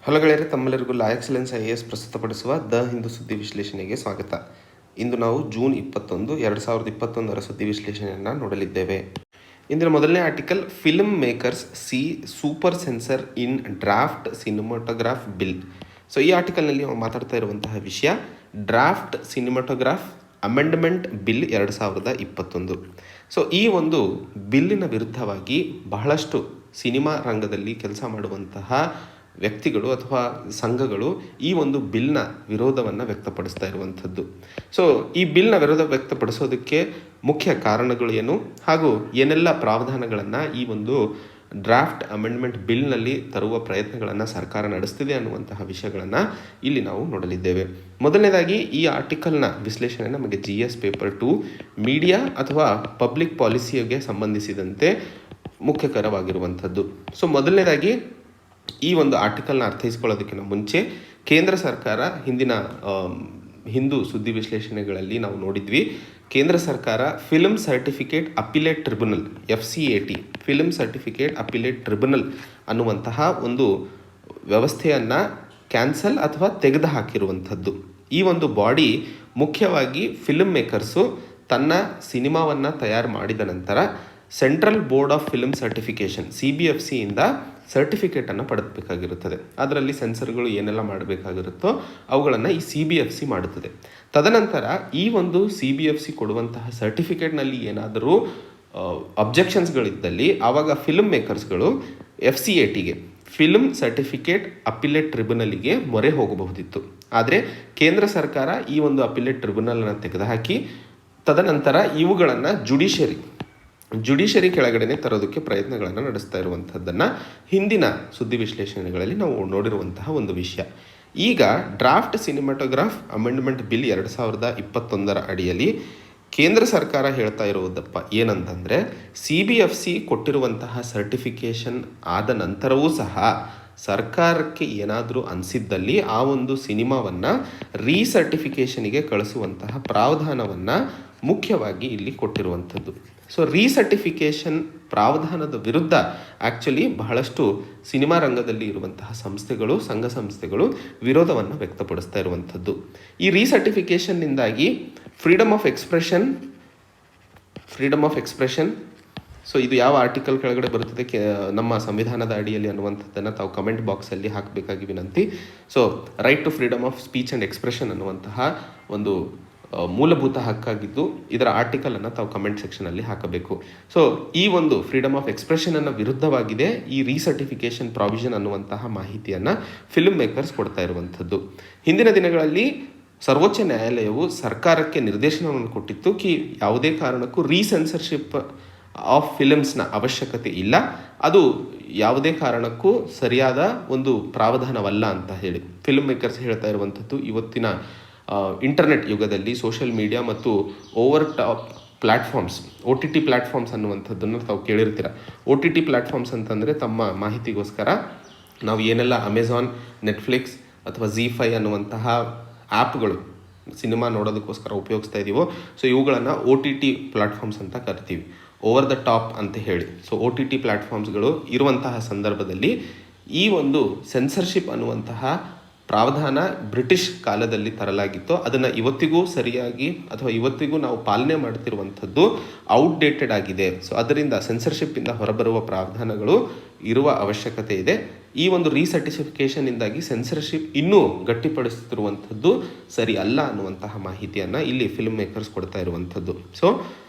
Hello ಗೆಳೆಯರೆ, ತಮ್ಮೆಲ್ಲರಿಗೂ ಲಾ excellence IAS ಪ್ರಸ್ತುತಪಡಿಸುವ ದ ಹಿಂದೂ ಸುದ್ದಿ ವಿಶ್ಲೇಷಣೆಗೆ ಸ್ವಾಗತ. ಇಂದು ನಾವು ಜೂನ್ 21, 2021 ಸುದ್ದಿ ವಿಶ್ಲೇಷಣೆಯನ್ನು ನೋಡಲಿದ್ದೇವೆ. ಇಂದಿನ ಮೊದಲನೇ article, film makers see super censor in draft cinematograph bill. So ಈ ಆರ್ಟಿಕಲ್ನಲ್ಲಿ ನಾವು ಮಾತಾಡ್ತಾ ಇರುವಂತಹ ವಿಷಯ draft cinematograph amendment bill 2021. So ಈ ಒಂದು ಬಿಲ್ಲಿನ ವಿರುದ್ಧವಾಗಿ ಬಹಳಷ್ಟು ಸಿನಿಮಾ ರಂಗದಲ್ಲಿ ಕೆಲಸ ಮಾಡುವಂತಹ ವ್ಯಕ್ತಿಗಳು ಅಥವಾ ಸಂಘಗಳು ಈ ಒಂದು ಬಿಲ್ನ ವಿರೋಧವನ್ನು ವ್ಯಕ್ತಪಡಿಸ್ತಾ ಇರುವಂಥದ್ದು. ಸೊ ಈ ಬಿಲ್ನ ವಿರೋಧ ವ್ಯಕ್ತಪಡಿಸೋದಕ್ಕೆ ಮುಖ್ಯ ಕಾರಣಗಳು ಏನು ಹಾಗೂ ಏನೆಲ್ಲ ಪ್ರಾವಧಾನಗಳನ್ನು ಈ ಒಂದು ಡ್ರಾಫ್ಟ್ ಅಮೆಂಡ್ಮೆಂಟ್ ಬಿಲ್ನಲ್ಲಿ ತರುವ ಪ್ರಯತ್ನಗಳನ್ನು ಸರ್ಕಾರ ನಡೆಸ್ತಿದೆ ಅನ್ನುವಂತಹ ವಿಷಯಗಳನ್ನು ಇಲ್ಲಿ ನಾವು ನೋಡಲಿದ್ದೇವೆ. ಮೊದಲನೇದಾಗಿ ಈ ಆರ್ಟಿಕಲ್ನ ವಿಶ್ಲೇಷಣೆ ನಮಗೆ GS ಪೇಪರ್ 2 ಮೀಡಿಯಾ ಅಥವಾ ಪಬ್ಲಿಕ್ ಪಾಲಿಸಿಗೆ ಸಂಬಂಧಿಸಿದಂತೆ ಮುಖ್ಯಕರವಾಗಿರುವಂಥದ್ದು. ಸೊ ಮೊದಲನೇದಾಗಿ ಈ ಒಂದು ಆರ್ಟಿಕಲ್ನ ಅರ್ಥೈಸ್ಕೊಳ್ಳೋದಕ್ಕಿಂತ ಮುಂಚೆ ಕೇಂದ್ರ ಸರ್ಕಾರ ಹಿಂದಿನ ಹಿಂದೂ ಸುದ್ದಿ ವಿಶ್ಲೇಷಣೆಗಳಲ್ಲಿ ನಾವು ನೋಡಿದ್ವಿ. ಕೇಂದ್ರ ಸರ್ಕಾರ film certificate appellate tribunal FCAT film certificate appellate tribunal ಅನ್ನುವಂತಹ ಒಂದು ವ್ಯವಸ್ಥೆಯನ್ನು ಕ್ಯಾನ್ಸಲ್ ಅಥವಾ ತೆಗೆದು ಹಾಕಿರುವಂಥದ್ದು. ಈ ಒಂದು ಬಾಡಿ ಮುಖ್ಯವಾಗಿ ಫಿಲ್ಮ್ ಮೇಕರ್ಸು ತನ್ನ ಸಿನಿಮಾವನ್ನು ತಯಾರು ಮಾಡಿದ ನಂತರ Central Board of Film Certification CBFCಯಿಂದ ಸರ್ಟಿಫಿಕೇಟನ್ನು ಪಡೆಯಬೇಕಾಗಿರುತ್ತದೆ. ಅದರಲ್ಲಿ ಸೆನ್ಸರ್ಗಳು ಏನೆಲ್ಲ ಮಾಡಬೇಕಾಗಿರುತ್ತೋ ಅವುಗಳನ್ನು ಈ CBFC ಮಾಡುತ್ತದೆ. ತದನಂತರ ಈ ಒಂದು CBFC ಕೊಡುವಂತಹ ಸರ್ಟಿಫಿಕೇಟ್ನಲ್ಲಿ ಏನಾದರೂ ಅಬ್ಜೆಕ್ಷನ್ಸ್ಗಳಿದ್ದಲ್ಲಿ ಆವಾಗ ಫಿಲ್ಮ್ ಮೇಕರ್ಸ್ಗಳು FCATಗೆ ಫಿಲ್ಮ್ ಸರ್ಟಿಫಿಕೇಟ್ ಅಪಿಲೇಟ್ ಟ್ರಿಬ್ಯುನಲ್ಗೆ ಮೊರೆ ಹೋಗಬಹುದಿತ್ತು. ಆದರೆ ಕೇಂದ್ರ ಸರ್ಕಾರ ಈ ಒಂದು ಅಪಿಲೇಟ್ ಟ್ರಿಬ್ಯುನಲನ್ನು ತೆಗೆದುಹಾಕಿ ತದನಂತರ ಇವುಗಳನ್ನು ಜುಡಿಷರಿ ಕೆಳಗಡೆನೆ ತರೋದಕ್ಕೆ ಪ್ರಯತ್ನಗಳನ್ನು ನಡೆಸ್ತಾ ಇರುವಂಥದ್ದನ್ನು ಹಿಂದಿನ ಸುದ್ದಿ ವಿಶ್ಲೇಷಣೆಗಳಲ್ಲಿ ನಾವು ನೋಡಿರುವಂತಹ ಒಂದು ವಿಷಯ. ಈಗ ಡ್ರಾಫ್ಟ್ ಸಿನಿಮಾಟೋಗ್ರಾಫ್ ಅಮೆಂಡ್ಮೆಂಟ್ ಬಿಲ್ 2021 ಅಡಿಯಲ್ಲಿ ಕೇಂದ್ರ ಸರ್ಕಾರ ಹೇಳ್ತಾ ಇರುವುದಪ್ಪ ಏನಂತಂದರೆ CBFC ಕೊಟ್ಟಿರುವಂತಹ ಸರ್ಟಿಫಿಕೇಷನ್ ಆದ ನಂತರವೂ ಸಹ ಸರ್ಕಾರಕ್ಕೆ ಏನಾದರೂ ಅನಿಸಿದ್ದಲ್ಲಿ ಆ ಒಂದು ಸಿನಿಮಾವನ್ನು ರೀಸರ್ಟಿಫಿಕೇಷನಿಗೆ ಕಳಿಸುವಂತಹ ಪ್ರಾವಧಾನವನ್ನು ಮುಖ್ಯವಾಗಿ ಇಲ್ಲಿ ಕೊಟ್ಟಿರುವಂಥದ್ದು. ಸೊ ರೀಸರ್ಟಿಫಿಕೇಷನ್ ಪ್ರಾವಧಾನದ ವಿರುದ್ಧ ಆ್ಯಕ್ಚುಲಿ ಬಹಳಷ್ಟು ಸಿನಿಮಾ ರಂಗದಲ್ಲಿ ಇರುವಂತಹ ಸಂಸ್ಥೆಗಳು, ಸಂಘ ಸಂಸ್ಥೆಗಳು ವಿರೋಧವನ್ನು ವ್ಯಕ್ತಪಡಿಸ್ತಾ ಇರುವಂಥದ್ದು. ಈ ರೀಸರ್ಟಿಫಿಕೇಷನ್ನಿಂದಾಗಿ ಫ್ರೀಡಮ್ ಆಫ್ ಎಕ್ಸ್ಪ್ರೆಷನ್ ಸೊ ಇದು ಯಾವ ಆರ್ಟಿಕಲ್ ಕೆಳಗಡೆ ಬರುತ್ತದೆ ನಮ್ಮ ಸಂವಿಧಾನದ ಅಡಿಯಲ್ಲಿ ಅನ್ನುವಂಥದ್ದನ್ನು ತಾವು ಕಮೆಂಟ್ ಬಾಕ್ಸಲ್ಲಿ ಹಾಕಬೇಕಾಗಿ ವಿನಂತಿ. So right to freedom of speech and expression ಅನ್ನುವಂತಹ ಒಂದು ಮೂಲಭೂತ ಹಕ್ಕಾಗಿದ್ದು ಇದರ ಆರ್ಟಿಕಲನ್ನು ತಾವು ಕಮೆಂಟ್ ಸೆಕ್ಷನಲ್ಲಿ ಹಾಕಬೇಕು. ಸೊ ಈ ಒಂದು ಫ್ರೀಡಮ್ ಆಫ್ ಎಕ್ಸ್ಪ್ರೆಷನನ್ನು ವಿರುದ್ಧವಾಗಿದೆ ಈ ರೀಸರ್ಟಿಫಿಕೇಷನ್ ಪ್ರಾವಿಷನ್ ಅನ್ನುವಂತಹ ಮಾಹಿತಿಯನ್ನು ಫಿಲ್ಮ್ ಮೇಕರ್ಸ್ ಕೊಡ್ತಾ ಇರುವಂಥದ್ದು. ಹಿಂದಿನ ದಿನಗಳಲ್ಲಿ ಸರ್ವೋಚ್ಚ ನ್ಯಾಯಾಲಯವು ಸರ್ಕಾರಕ್ಕೆ ನಿರ್ದೇಶನವನ್ನು ಕೊಟ್ಟಿತ್ತು ಯಾವುದೇ ಕಾರಣಕ್ಕೂ ರೀಸೆನ್ಸರ್ಶಿಪ್ ಆಫ್ ಫಿಲ್ಮ್ಸ್ನ ಅವಶ್ಯಕತೆ ಇಲ್ಲ, ಅದು ಯಾವುದೇ ಕಾರಣಕ್ಕೂ ಸರಿಯಾದ ಒಂದು ಪ್ರಾವಧಾನವಲ್ಲ ಅಂತ ಹೇಳಿ ಫಿಲ್ಮ್ ಮೇಕರ್ಸ್ ಹೇಳ್ತಾ ಇರುವಂಥದ್ದು. ಇವತ್ತಿನ ಇಂಟರ್ನೆಟ್ ಯುಗದಲ್ಲಿ ಸೋಷಿಯಲ್ ಮೀಡಿಯಾ ಮತ್ತು over top platforms OTT platforms ಅನ್ನುವಂಥದ್ದನ್ನು ತಾವು ಕೇಳಿರ್ತೀರ. OTT ಪ್ಲ್ಯಾಟ್ಫಾರ್ಮ್ಸ್ ಅಂತಂದರೆ ತಮ್ಮ ಮಾಹಿತಿಗೋಸ್ಕರ ನಾವು ಏನೆಲ್ಲ ಅಮೆಝಾನ್, ನೆಟ್ಫ್ಲಿಕ್ಸ್ ಅಥವಾ ZEE5 ಅನ್ನುವಂತಹ ಆ್ಯಪ್ಗಳು ಸಿನಿಮಾ ನೋಡೋದಕ್ಕೋಸ್ಕರ ಉಪಯೋಗಿಸ್ತಾ ಇದ್ದೀವೋ ಸೊ ಇವುಗಳನ್ನು OTT ಪ್ಲ್ಯಾಟ್ಫಾರ್ಮ್ಸ್ ಅಂತ ಕರಿತೀವಿ, ಓವರ್ ದ ಟಾಪ್ ಅಂತ ಹೇಳಿ. ಸೊ OTT ಪ್ಲ್ಯಾಟ್ಫಾರ್ಮ್ಸ್ಗಳು ಇರುವಂತಹ ಸಂದರ್ಭದಲ್ಲಿ ಈ ಒಂದು ಸೆನ್ಸರ್ಶಿಪ್ ಅನ್ನುವಂತಹ ಪ್ರಾವಧಾನ ಬ್ರಿಟಿಷ್ ಕಾಲದಲ್ಲಿ ತರಲಾಗಿತ್ತು. ಅದನ್ನು ಇವತ್ತಿಗೂ ಸರಿಯಾಗಿ ಅಥವಾ ಇವತ್ತಿಗೂ ನಾವು ಪಾಲನೆ ಮಾಡ್ತಿರುವಂಥದ್ದು ಔಟ್ಡೇಟೆಡ್ ಆಗಿದೆ. ಸೊ ಅದರಿಂದ ಸೆನ್ಸರ್ಶಿಪ್ಪಿಂದ ಹೊರಬರುವ ಪ್ರಾವಧಾನಗಳು ಇರುವ ಅವಶ್ಯಕತೆ ಇದೆ. ಈ ಒಂದು ರೀಸರ್ಟಿಫಿಕೇಷನ್ನಿಂದಾಗಿ ಸೆನ್ಸರ್ಶಿಪ್ ಇನ್ನೂ ಗಟ್ಟಿಪಡಿಸುತ್ತಿರುವಂಥದ್ದು ಸರಿ ಅಲ್ಲ ಅನ್ನುವಂತಹ ಮಾಹಿತಿಯನ್ನು ಇಲ್ಲಿ ಫಿಲ್ಮ್ ಮೇಕರ್ಸ್ ಕೊಡ್ತಾ ಇರುವಂಥದ್ದು. ಸೊ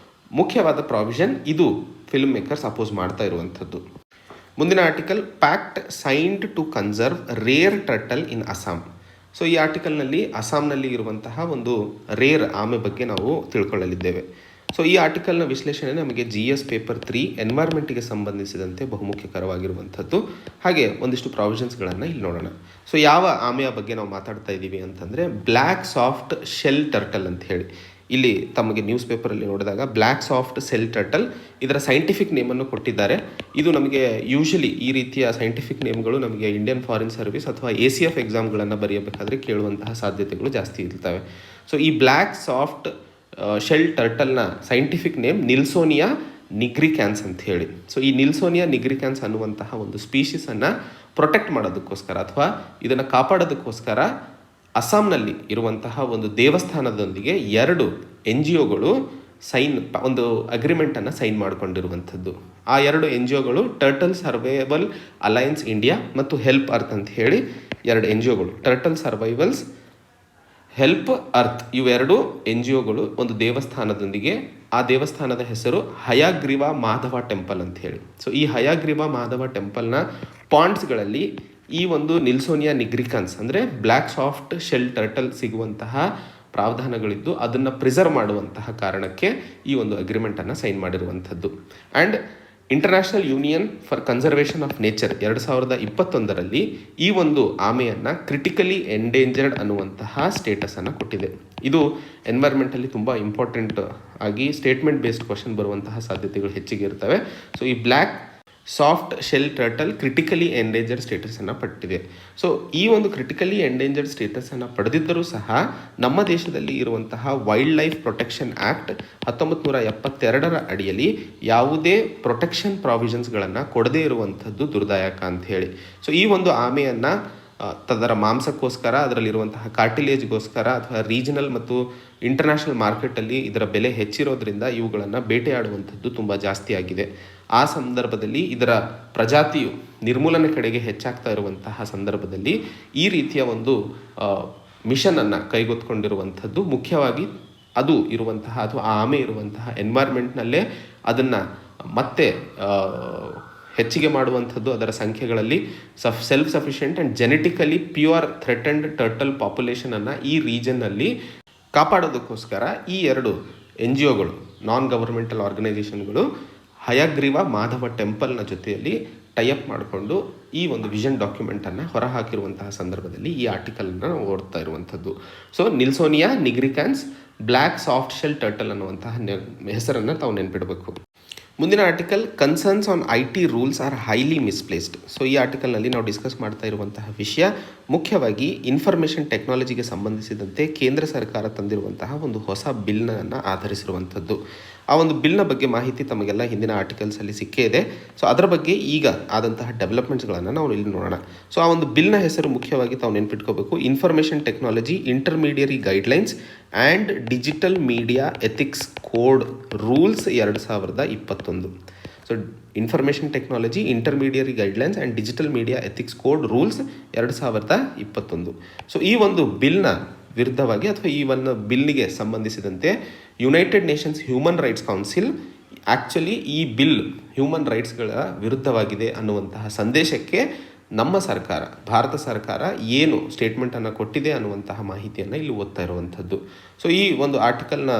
ಮುಖ್ಯವಾದ ಪ್ರಾವಿಷನ್ ಇದು ಫಿಲ್ಮ್ ಮೇಕರ್ಸ್ ಅಪೋಸ್ ಮಾಡ್ತಾ ಇರುವಂಥದ್ದು. ಮುಂದಿನ article, pact signed to conserve rare turtle in Assam. So ಈ ಆರ್ಟಿಕಲ್ನಲ್ಲಿ ಅಸ್ಸಾಂನಲ್ಲಿ ಇರುವಂತಹ ಒಂದು ರೇರ್ ಆಮೆ ಬಗ್ಗೆ ನಾವು ತಿಳ್ಕೊಳ್ಳಲಿದ್ದೇವೆ. ಸೊ ಈ ಆರ್ಟಿಕಲ್ನ ವಿಶ್ಲೇಷಣೆ ನಮಗೆ GS ಪೇಪರ್ 3 ಎನ್ವೈರ್ಮೆಂಟಿಗೆ ಸಂಬಂಧಿಸಿದಂತೆ ಬಹುಮುಖ್ಯಕರವಾಗಿರುವಂಥದ್ದು. ಹಾಗೆ ಒಂದಿಷ್ಟು ಪ್ರಾವಿಷನ್ಸ್ಗಳನ್ನು ಇಲ್ಲಿ ನೋಡೋಣ. ಸೊ ಯಾವ ಆಮೆಯ ಬಗ್ಗೆ ನಾವು ಮಾತಾಡ್ತಾ ಇದ್ದೀವಿ ಅಂತಂದರೆ ಬ್ಲ್ಯಾಕ್ ಸಾಫ್ಟ್ ಶೆಲ್ ಟರ್ಟಲ್ ಅಂತ ಹೇಳಿ ಇಲ್ಲಿ ತಮಗೆ ನ್ಯೂಸ್ ಪೇಪರಲ್ಲಿ ನೋಡಿದಾಗ ಬ್ಲ್ಯಾಕ್ ಸಾಫ್ಟ್ ಸೆಲ್ ಟರ್ಟಲ್ ಇದರ ಸೈಂಟಿಫಿಕ್ ನೇಮನ್ನು ಕೊಟ್ಟಿದ್ದಾರೆ. ಇದು ನಮಗೆ ಯೂಶಲಿ ಈ ರೀತಿಯ ಸೈಂಟಿಫಿಕ್ ನೇಮ್ಗಳು ನಮಗೆ ಇಂಡಿಯನ್ ಫಾರಿನ್ ಸರ್ವಿಸ್ ಅಥವಾ ACF ಎಕ್ಸಾಮ್ಗಳನ್ನು ಬರೆಯಬೇಕಾದ್ರೆ ಕೇಳುವಂತಹ ಸಾಧ್ಯತೆಗಳು ಜಾಸ್ತಿ ಇರ್ತವೆ. ಸೊ ಈ ಬ್ಲ್ಯಾಕ್ ಸಾಫ್ಟ್ ಶೆಲ್ ಟರ್ಟಲ್ನ ಸೈಂಟಿಫಿಕ್ ನೇಮ್ ನಿಲ್ಸೋನಿಯಾ ನಿಗ್ರಿಕ್ಯಾನ್ಸ್ ಅಂತ ಹೇಳಿ. ಸೊ ಈ ನಿಲ್ಸೋನಿಯಾ ನಿಗ್ರಿಕ್ಯಾನ್ಸ್ ಅನ್ನುವಂತಹ ಒಂದು ಸ್ಪೀಷೀಸನ್ನು ಪ್ರೊಟೆಕ್ಟ್ ಮಾಡೋದಕ್ಕೋಸ್ಕರ ಅಥವಾ ಇದನ್ನು ಕಾಪಾಡೋದಕ್ಕೋಸ್ಕರ ಅಸ್ಸಾಂನಲ್ಲಿ ಇರುವಂತಹ ಒಂದು ದೇವಸ್ಥಾನದೊಂದಿಗೆ 2 NGOಗಳು ಒಂದು ಅಗ್ರಿಮೆಂಟನ್ನು ಸೈನ್ ಮಾಡಿಕೊಂಡಿರುವಂಥದ್ದು. ಆ 2 NGOಗಳು ಟರ್ಟಲ್ ಸರ್ವೈವಲ್ ಅಲಯನ್ಸ್ ಇಂಡಿಯಾ ಮತ್ತು ಹೆಲ್ಪ್ ಅರ್ತ್ ಅಂತ ಹೇಳಿ 2 NGOಗಳು. ಟರ್ಟಲ್ ಸರ್ವೈವಲ್ಸ್, ಹೆಲ್ಪ್ ಅರ್ತ್, ಇವೆರಡು NGOಗಳು ಒಂದು ದೇವಸ್ಥಾನದೊಂದಿಗೆ, ಆ ದೇವಸ್ಥಾನದ ಹೆಸರು ಹಯಾಗ್ರೀವ ಮಾಧವ ಟೆಂಪಲ್ ಅಂತ ಹೇಳಿ. ಸೊ ಈ ಹಯಾಗ್ರೀವ ಮಾಧವ ಟೆಂಪಲ್ನ ಪಾಂಡ್ಸ್ಗಳಲ್ಲಿ ಈ ಒಂದು ನಿಲ್ಸೋನಿಯಾ ನಿಗ್ರಿಕನ್ಸ್ ಅಂದರೆ ಬ್ಲ್ಯಾಕ್ ಸಾಫ್ಟ್ ಶೆಲ್ ಟರ್ಟಲ್ ಸಿಗುವಂತಹ ಪ್ರಾವಧಾನಗಳಿದ್ದು ಅದನ್ನು ಪ್ರಿಸರ್ವ್ ಮಾಡುವಂತಹ ಕಾರಣಕ್ಕೆ ಈ ಒಂದು ಅಗ್ರಿಮೆಂಟನ್ನು ಸೈನ್ ಮಾಡಿರುವಂಥದ್ದು. And International Union for Conservation of Nature 2021ರಲ್ಲಿ ಈ ಒಂದು ಆಮೆಯನ್ನು ಕ್ರಿಟಿಕಲಿ ಎಂಡೇಂಜರ್ಡ್ ಅನ್ನುವಂತಹ ಸ್ಟೇಟಸನ್ನು ಕೊಟ್ಟಿದೆ. ಇದು ಎನ್ವೈರ್ಮೆಂಟಲ್ಲಿ ತುಂಬ ಇಂಪಾರ್ಟೆಂಟ್ ಆಗಿ ಸ್ಟೇಟ್ಮೆಂಟ್ ಬೇಸ್ಡ್ ಕ್ವಶನ್ ಬರುವಂತಹ ಸಾಧ್ಯತೆಗಳು ಹೆಚ್ಚಿಗೆ ಇರ್ತವೆ. ಸೊ ಈ black soft shell turtle critically endangered ಸ್ಟೇಟಸನ್ನು ಪಟ್ಟಿದೆ. ಸೊ ಈ ಒಂದು ಕ್ರಿಟಿಕಲಿ ಎಂಡೇಂಜರ್ಡ್ ಸ್ಟೇಟಸನ್ನು ಪಡೆದಿದ್ದರೂ ಸಹ ನಮ್ಮ ದೇಶದಲ್ಲಿ ಇರುವಂತಹ ವೈಲ್ಡ್ ಲೈಫ್ ಪ್ರೊಟೆಕ್ಷನ್ ಆ್ಯಕ್ಟ್ 1972ರ ಅಡಿಯಲ್ಲಿ ಯಾವುದೇ ಪ್ರೊಟೆಕ್ಷನ್ ಪ್ರಾವಿಷನ್ಸ್ಗಳನ್ನು ಕೊಡದೇ ಇರುವಂಥದ್ದು ದುರ್ದಾಯಕ ಅಂತ ಹೇಳಿ. ಸೊ ಈ ಒಂದು ಆಮೆಯನ್ನು ಅದರ ಮಾಂಸಕ್ಕೋಸ್ಕರ, ಅದರಲ್ಲಿರುವಂತಹ ಕಾರ್ಟಿಲೇಜ್ಗೋಸ್ಕರ ಅಥವಾ ರೀಜನಲ್ ಮತ್ತು ಇಂಟರ್ನ್ಯಾಷನಲ್ ಮಾರ್ಕೆಟಲ್ಲಿ ಇದರ ಬೆಲೆ ಹೆಚ್ಚಿರೋದ್ರಿಂದ ಇವುಗಳನ್ನು ಬೇಟೆಯಾಡುವಂಥದ್ದು ತುಂಬ ಜಾಸ್ತಿ ಆಗಿದೆ. ಆ ಸಂದರ್ಭದಲ್ಲಿ ಇದರ ಪ್ರಜಾತಿಯು ನಿರ್ಮೂಲನೆ ಕಡೆಗೆ ಹೆಚ್ಚಾಗ್ತಾ ಇರುವಂತಹ ಸಂದರ್ಭದಲ್ಲಿ ಈ ರೀತಿಯ ಒಂದು ಮಿಷನನ್ನು ಕೈಗೆತ್ತಿಕೊಂಡಿರುವಂಥದ್ದು ಮುಖ್ಯವಾಗಿ ಅದು ಇರುವಂತಹ ಅಥವಾ ಆ ಆಮೆ ಇರುವಂತಹ ಎನ್ವೈರ್ಮೆಂಟ್ನಲ್ಲೇ ಅದನ್ನು ಮತ್ತೆ ಹೆಚ್ಚಿಗೆ ಮಾಡುವಂಥದ್ದು, ಅದರ ಸಂಖ್ಯೆಗಳಲ್ಲಿ self sufficient and genetically pure threatened turtle ಪಾಪ್ಯುಲೇಷನನ್ನು ಈ ರೀಜನ್ನಲ್ಲಿ ಕಾಪಾಡೋದಕ್ಕೋಸ್ಕರ ಈ 2 NGOಗಳು, ನಾನ್ ಗವರ್ಮೆಂಟಲ್ ಆರ್ಗನೈಸೇಷನ್ಗಳು ಹಯಗ್ರೀವ ಮಾಧವ ಟೆಂಪಲ್ನ ಜೊತೆಯಲ್ಲಿ ಟೈಅಪ್ ಮಾಡಿಕೊಂಡು ಈ ಒಂದು ವಿಷನ್ ಡಾಕ್ಯುಮೆಂಟನ್ನು ಹೊರಹಾಕಿರುವಂತಹ ಸಂದರ್ಭದಲ್ಲಿ ಈ ಆರ್ಟಿಕಲನ್ನು ನಾವು ಓದ್ತಾ ಇರುವಂಥದ್ದು. So Nilssonia nigricans black soft shell turtle ಅನ್ನುವಂತಹ ಹೆಸರನ್ನು ತಾವು ನೆನಪಿಡಬೇಕು. ಮುಂದಿನ article concerns on IT rules are highly misplaced. So ಈ ಆರ್ಟಿಕಲ್ನಲ್ಲಿ ನಾವು ಡಿಸ್ಕಸ್ ಮಾಡ್ತಾ ಇರುವಂತಹ ವಿಷಯ ಮುಖ್ಯವಾಗಿ ಇನ್ಫಾರ್ಮೇಷನ್ ಟೆಕ್ನಾಲಜಿಗೆ ಸಂಬಂಧಿಸಿದಂತೆ ಕೇಂದ್ರ ಸರ್ಕಾರ ತಂದಿರುವಂತಹ ಒಂದು ಹೊಸ ಬಿಲ್ನನ್ನು ಆಧರಿಸಿರುವಂಥದ್ದು. ಆ ಒಂದು ಬಿಲ್ನ ಬಗ್ಗೆ ಮಾಹಿತಿ ತಮಗೆಲ್ಲ ಹಿಂದಿನ ಆರ್ಟಿಕಲ್ಸಲ್ಲಿ ಸಿಕ್ಕೇ ಇದೆ. ಸೊ ಅದರ ಬಗ್ಗೆ ಈಗ ಆದಂತಹ ಡೆವಲಪ್ಮೆಂಟ್ಸ್ಗಳನ್ನು ನಾವು ಇಲ್ಲಿ ನೋಡೋಣ. ಸೊ ಆ ಒಂದು ಬಿಲ್ನ ಹೆಸರು ಮುಖ್ಯವಾಗಿ ತಾವು ನೆನ್ಪಿಟ್ಕೋಬೇಕು, Information Technology Intermediary Guidelines and Digital Media Ethics Code Rules 2021. So Information Technology Intermediary Guidelines and Digital Media Ethics Code Rules 2021. So ಈ ಒಂದು ಬಿಲ್ನ ವಿರುದ್ಧವಾಗಿ ಅಥವಾ ಈ ಒಂದು ಬಿಲ್ಗೆ ಸಂಬಂಧಿಸಿದಂತೆ United Nations Human Rights Council actually ಈ ಬಿಲ್ ಹ್ಯೂಮನ್ ರೈಟ್ಸ್ಗಳ ವಿರುದ್ಧವಾಗಿದೆ ಅನ್ನುವಂತಹ ಸಂದೇಶಕ್ಕೆ ನಮ್ಮ ಸರ್ಕಾರ, ಭಾರತ ಸರ್ಕಾರ ಏನು ಸ್ಟೇಟ್ಮೆಂಟನ್ನು ಕೊಟ್ಟಿದೆ ಅನ್ನುವಂತಹ ಮಾಹಿತಿಯನ್ನು ಇಲ್ಲಿ ಓದ್ತಾ ಇರುವಂಥದ್ದು. ಸೊ ಈ ಒಂದು ಆರ್ಟಿಕಲ್ನ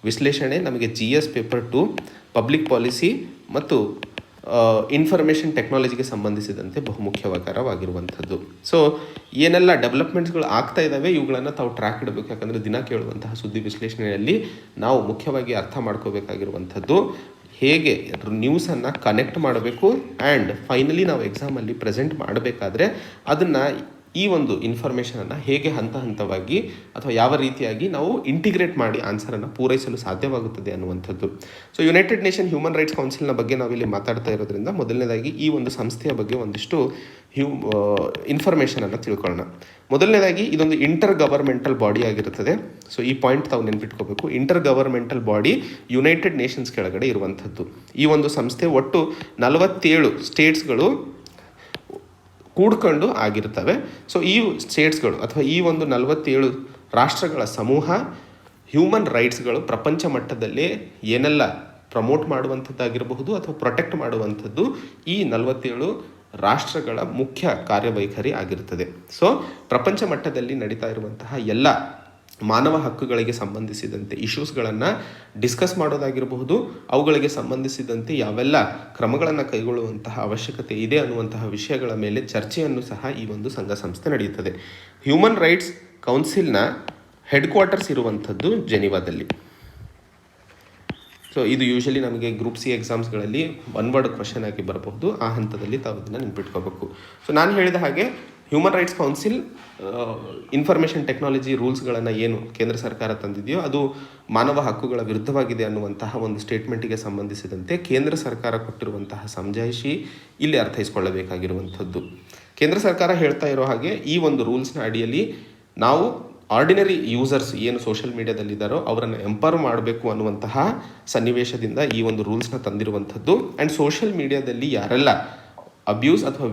ವಿಶ್ಲೇಷಣೆ ನಮಗೆ GS ಪೇಪರ್ 2 ಪಬ್ಲಿಕ್ ಪಾಲಿಸಿ ಮತ್ತು ಇನ್ಫಾರ್ಮೇಷನ್ ಟೆಕ್ನಾಲಜಿಗೆ ಸಂಬಂಧಿಸಿದಂತೆ ಬಹುಮುಖ್ಯವಾಗಿರುವಂಥದ್ದು. ಸೊ ಏನೆಲ್ಲ ಡೆವಲಪ್ಮೆಂಟ್ಸ್ಗಳು ಆಗ್ತಾ ಇದ್ದಾವೆ ಇವುಗಳನ್ನು ತಾವು ಟ್ರ್ಯಾಕ್ ಇಡಬೇಕು. ಯಾಕಂದರೆ ದಿನ ಕೇಳುವಂತಹ ಸುದ್ದಿ ವಿಶ್ಲೇಷಣೆಯಲ್ಲಿ ನಾವು ಮುಖ್ಯವಾಗಿ ಅರ್ಥ ಮಾಡ್ಕೋಬೇಕಾಗಿರುವಂಥದ್ದು ಹೇಗೆ ನ್ಯೂಸನ್ನು ಕನೆಕ್ಟ್ ಮಾಡಬೇಕು ಆ್ಯಂಡ್ ಫೈನಲಿ ನಾವು ಎಕ್ಸಾಮಲ್ಲಿ ಪ್ರೆಸೆಂಟ್ ಮಾಡಬೇಕಾದ್ರೆ ಅದನ್ನು ಈ ಒಂದು ಇನ್ಫಾರ್ಮೇಷನನ್ನು ಹೇಗೆ ಹಂತ ಹಂತವಾಗಿ ಅಥವಾ ಯಾವ ರೀತಿಯಾಗಿ ನಾವು ಇಂಟಿಗ್ರೇಟ್ ಮಾಡಿ ಆನ್ಸರನ್ನು ಪೂರೈಸಲು ಸಾಧ್ಯವಾಗುತ್ತದೆ ಅನ್ನುವಂಥದ್ದು. So United Nation Human Rights ಕೌನ್ಸಿಲ್ನ ಬಗ್ಗೆ ನಾವಿಲ್ಲಿ ಮಾತಾಡ್ತಾ ಇರೋದ್ರಿಂದ ಮೊದಲನೇದಾಗಿ ಈ ಒಂದು ಸಂಸ್ಥೆಯ ಬಗ್ಗೆ ಒಂದಿಷ್ಟು ಇನ್ಫಾರ್ಮೇಷನನ್ನು ತಿಳ್ಕೊಳ್ಳೋಣ. ಮೊದಲನೇದಾಗಿ ಇದೊಂದು ಇಂಟರ್ ಗವರ್ಮೆಂಟಲ್ ಬಾಡಿ ಆಗಿರುತ್ತದೆ. ಸೊ ಈ ಪಾಯಿಂಟ್ ತಾವು ನೆನ್ಪಿಟ್ಕೋಬೇಕು, inter governmental body United Nations ಕೆಳಗಡೆ ಇರುವಂಥದ್ದು. ಈ ಒಂದು ಸಂಸ್ಥೆ ಒಟ್ಟು 47 ಸ್ಟೇಟ್ಸ್ಗಳು ಕೂಡ್ಕೊಂಡು ಆಗಿರ್ತವೆ. ಸೊ ಈ ಸ್ಟೇಟ್ಸ್ಗಳು ಅಥವಾ ಈ ಒಂದು 47 ರಾಷ್ಟ್ರಗಳ ಸಮೂಹ ಹ್ಯೂಮನ್ ರೈಟ್ಸ್ಗಳು ಪ್ರಪಂಚ ಮಟ್ಟದಲ್ಲಿ ಏನೆಲ್ಲ ಪ್ರಮೋಟ್ ಮಾಡುವಂಥದ್ದಾಗಿರಬಹುದು ಅಥವಾ ಪ್ರೊಟೆಕ್ಟ್ ಮಾಡುವಂಥದ್ದು ಈ 47 ರಾಷ್ಟ್ರಗಳ ಮುಖ್ಯ ಕಾರ್ಯವೈಖರಿ ಆಗಿರ್ತದೆ. ಸೊ ಪ್ರಪಂಚ ಮಟ್ಟದಲ್ಲಿ ನಡೀತಾ ಇರುವಂತಹ ಎಲ್ಲ ಮಾನವ ಹಕ್ಕುಗಳಿಗೆ ಸಂಬಂಧಿಸಿದಂತೆ ಇಶ್ಯೂಸ್ಗಳನ್ನು ಡಿಸ್ಕಸ್ ಮಾಡೋದಾಗಿರಬಹುದು, ಅವುಗಳಿಗೆ ಸಂಬಂಧಿಸಿದಂತೆ ಯಾವೆಲ್ಲ ಕ್ರಮಗಳನ್ನು ಕೈಗೊಳ್ಳುವಂತಹ ಅವಶ್ಯಕತೆ ಇದೆ ಅನ್ನುವಂತಹ ವಿಷಯಗಳ ಮೇಲೆ ಚರ್ಚೆಯನ್ನು ಸಹ ಈ ಒಂದು ಸಂಘ ಸಂಸ್ಥೆ ನಡೆಯುತ್ತದೆ. ಹ್ಯೂಮನ್ ರೈಟ್ಸ್ ಕೌನ್ಸಿಲ್ನ ಹೆಡ್ ಕ್ವಾರ್ಟರ್ಸ್ ಇರುವಂಥದ್ದು ಜೆನೀವಾದಲ್ಲಿ. ಸೊ ಇದು ಯೂಶಲಿ ನಮಗೆ ಗ್ರೂಪ್ C ಎಕ್ಸಾಮ್ಸ್ಗಳಲ್ಲಿ 1 ವರ್ಡ್ ಕ್ವಶನ್ ಆಗಿ ಬರಬಹುದು. ಆ ಹಂತದಲ್ಲಿ ತಾವು ಇದನ್ನು ನೆನ್ಪಿಟ್ಕೋಬೇಕು. ಸೊ ನಾನು ಹೇಳಿದ ಹಾಗೆ Human Rights Council Information Technology ರೂಲ್ಸ್ಗಳನ್ನು ಏನು ಕೇಂದ್ರ ಸರ್ಕಾರ ತಂದಿದೆಯೋ ಅದು ಮಾನವ ಹಕ್ಕುಗಳ ವಿರುದ್ಧವಾಗಿದೆ ಅನ್ನುವಂತಹ ಒಂದು ಸ್ಟೇಟ್ಮೆಂಟಿಗೆ ಸಂಬಂಧಿಸಿದಂತೆ ಕೇಂದ್ರ ಸರ್ಕಾರ ಕೊಟ್ಟಿರುವಂತಹ ಸಮಜಾಯಿಷಿ ಇಲ್ಲಿ ಅರ್ಥೈಸ್ಕೊಳ್ಳಬೇಕಾಗಿರುವಂಥದ್ದು. ಕೇಂದ್ರ ಸರ್ಕಾರ ಹೇಳ್ತಾ ಇರೋ ಹಾಗೆ ಈ ಒಂದು ರೂಲ್ಸ್ನ ಅಡಿಯಲ್ಲಿ ನಾವು ಆರ್ಡಿನರಿ ಯೂಸರ್ಸ್ ಏನು ಸೋಷಿಯಲ್ ಮೀಡಿಯಾದಲ್ಲಿದ್ದಾರೋ ಅವರನ್ನು ಎಂಪವರ್ ಮಾಡಬೇಕು ಅನ್ನುವಂತಹ ಸನ್ನಿವೇಶದಿಂದ ಈ ಒಂದು ರೂಲ್ಸ್ನ ತಂದಿರುವಂಥದ್ದು. ಆ್ಯಂಡ್ ಸೋಷಿಯಲ್ ಮೀಡಿಯಾದಲ್ಲಿ ಯಾರೆಲ್ಲ ಅಬ್ಯೂಸ್ ಅಥವಾ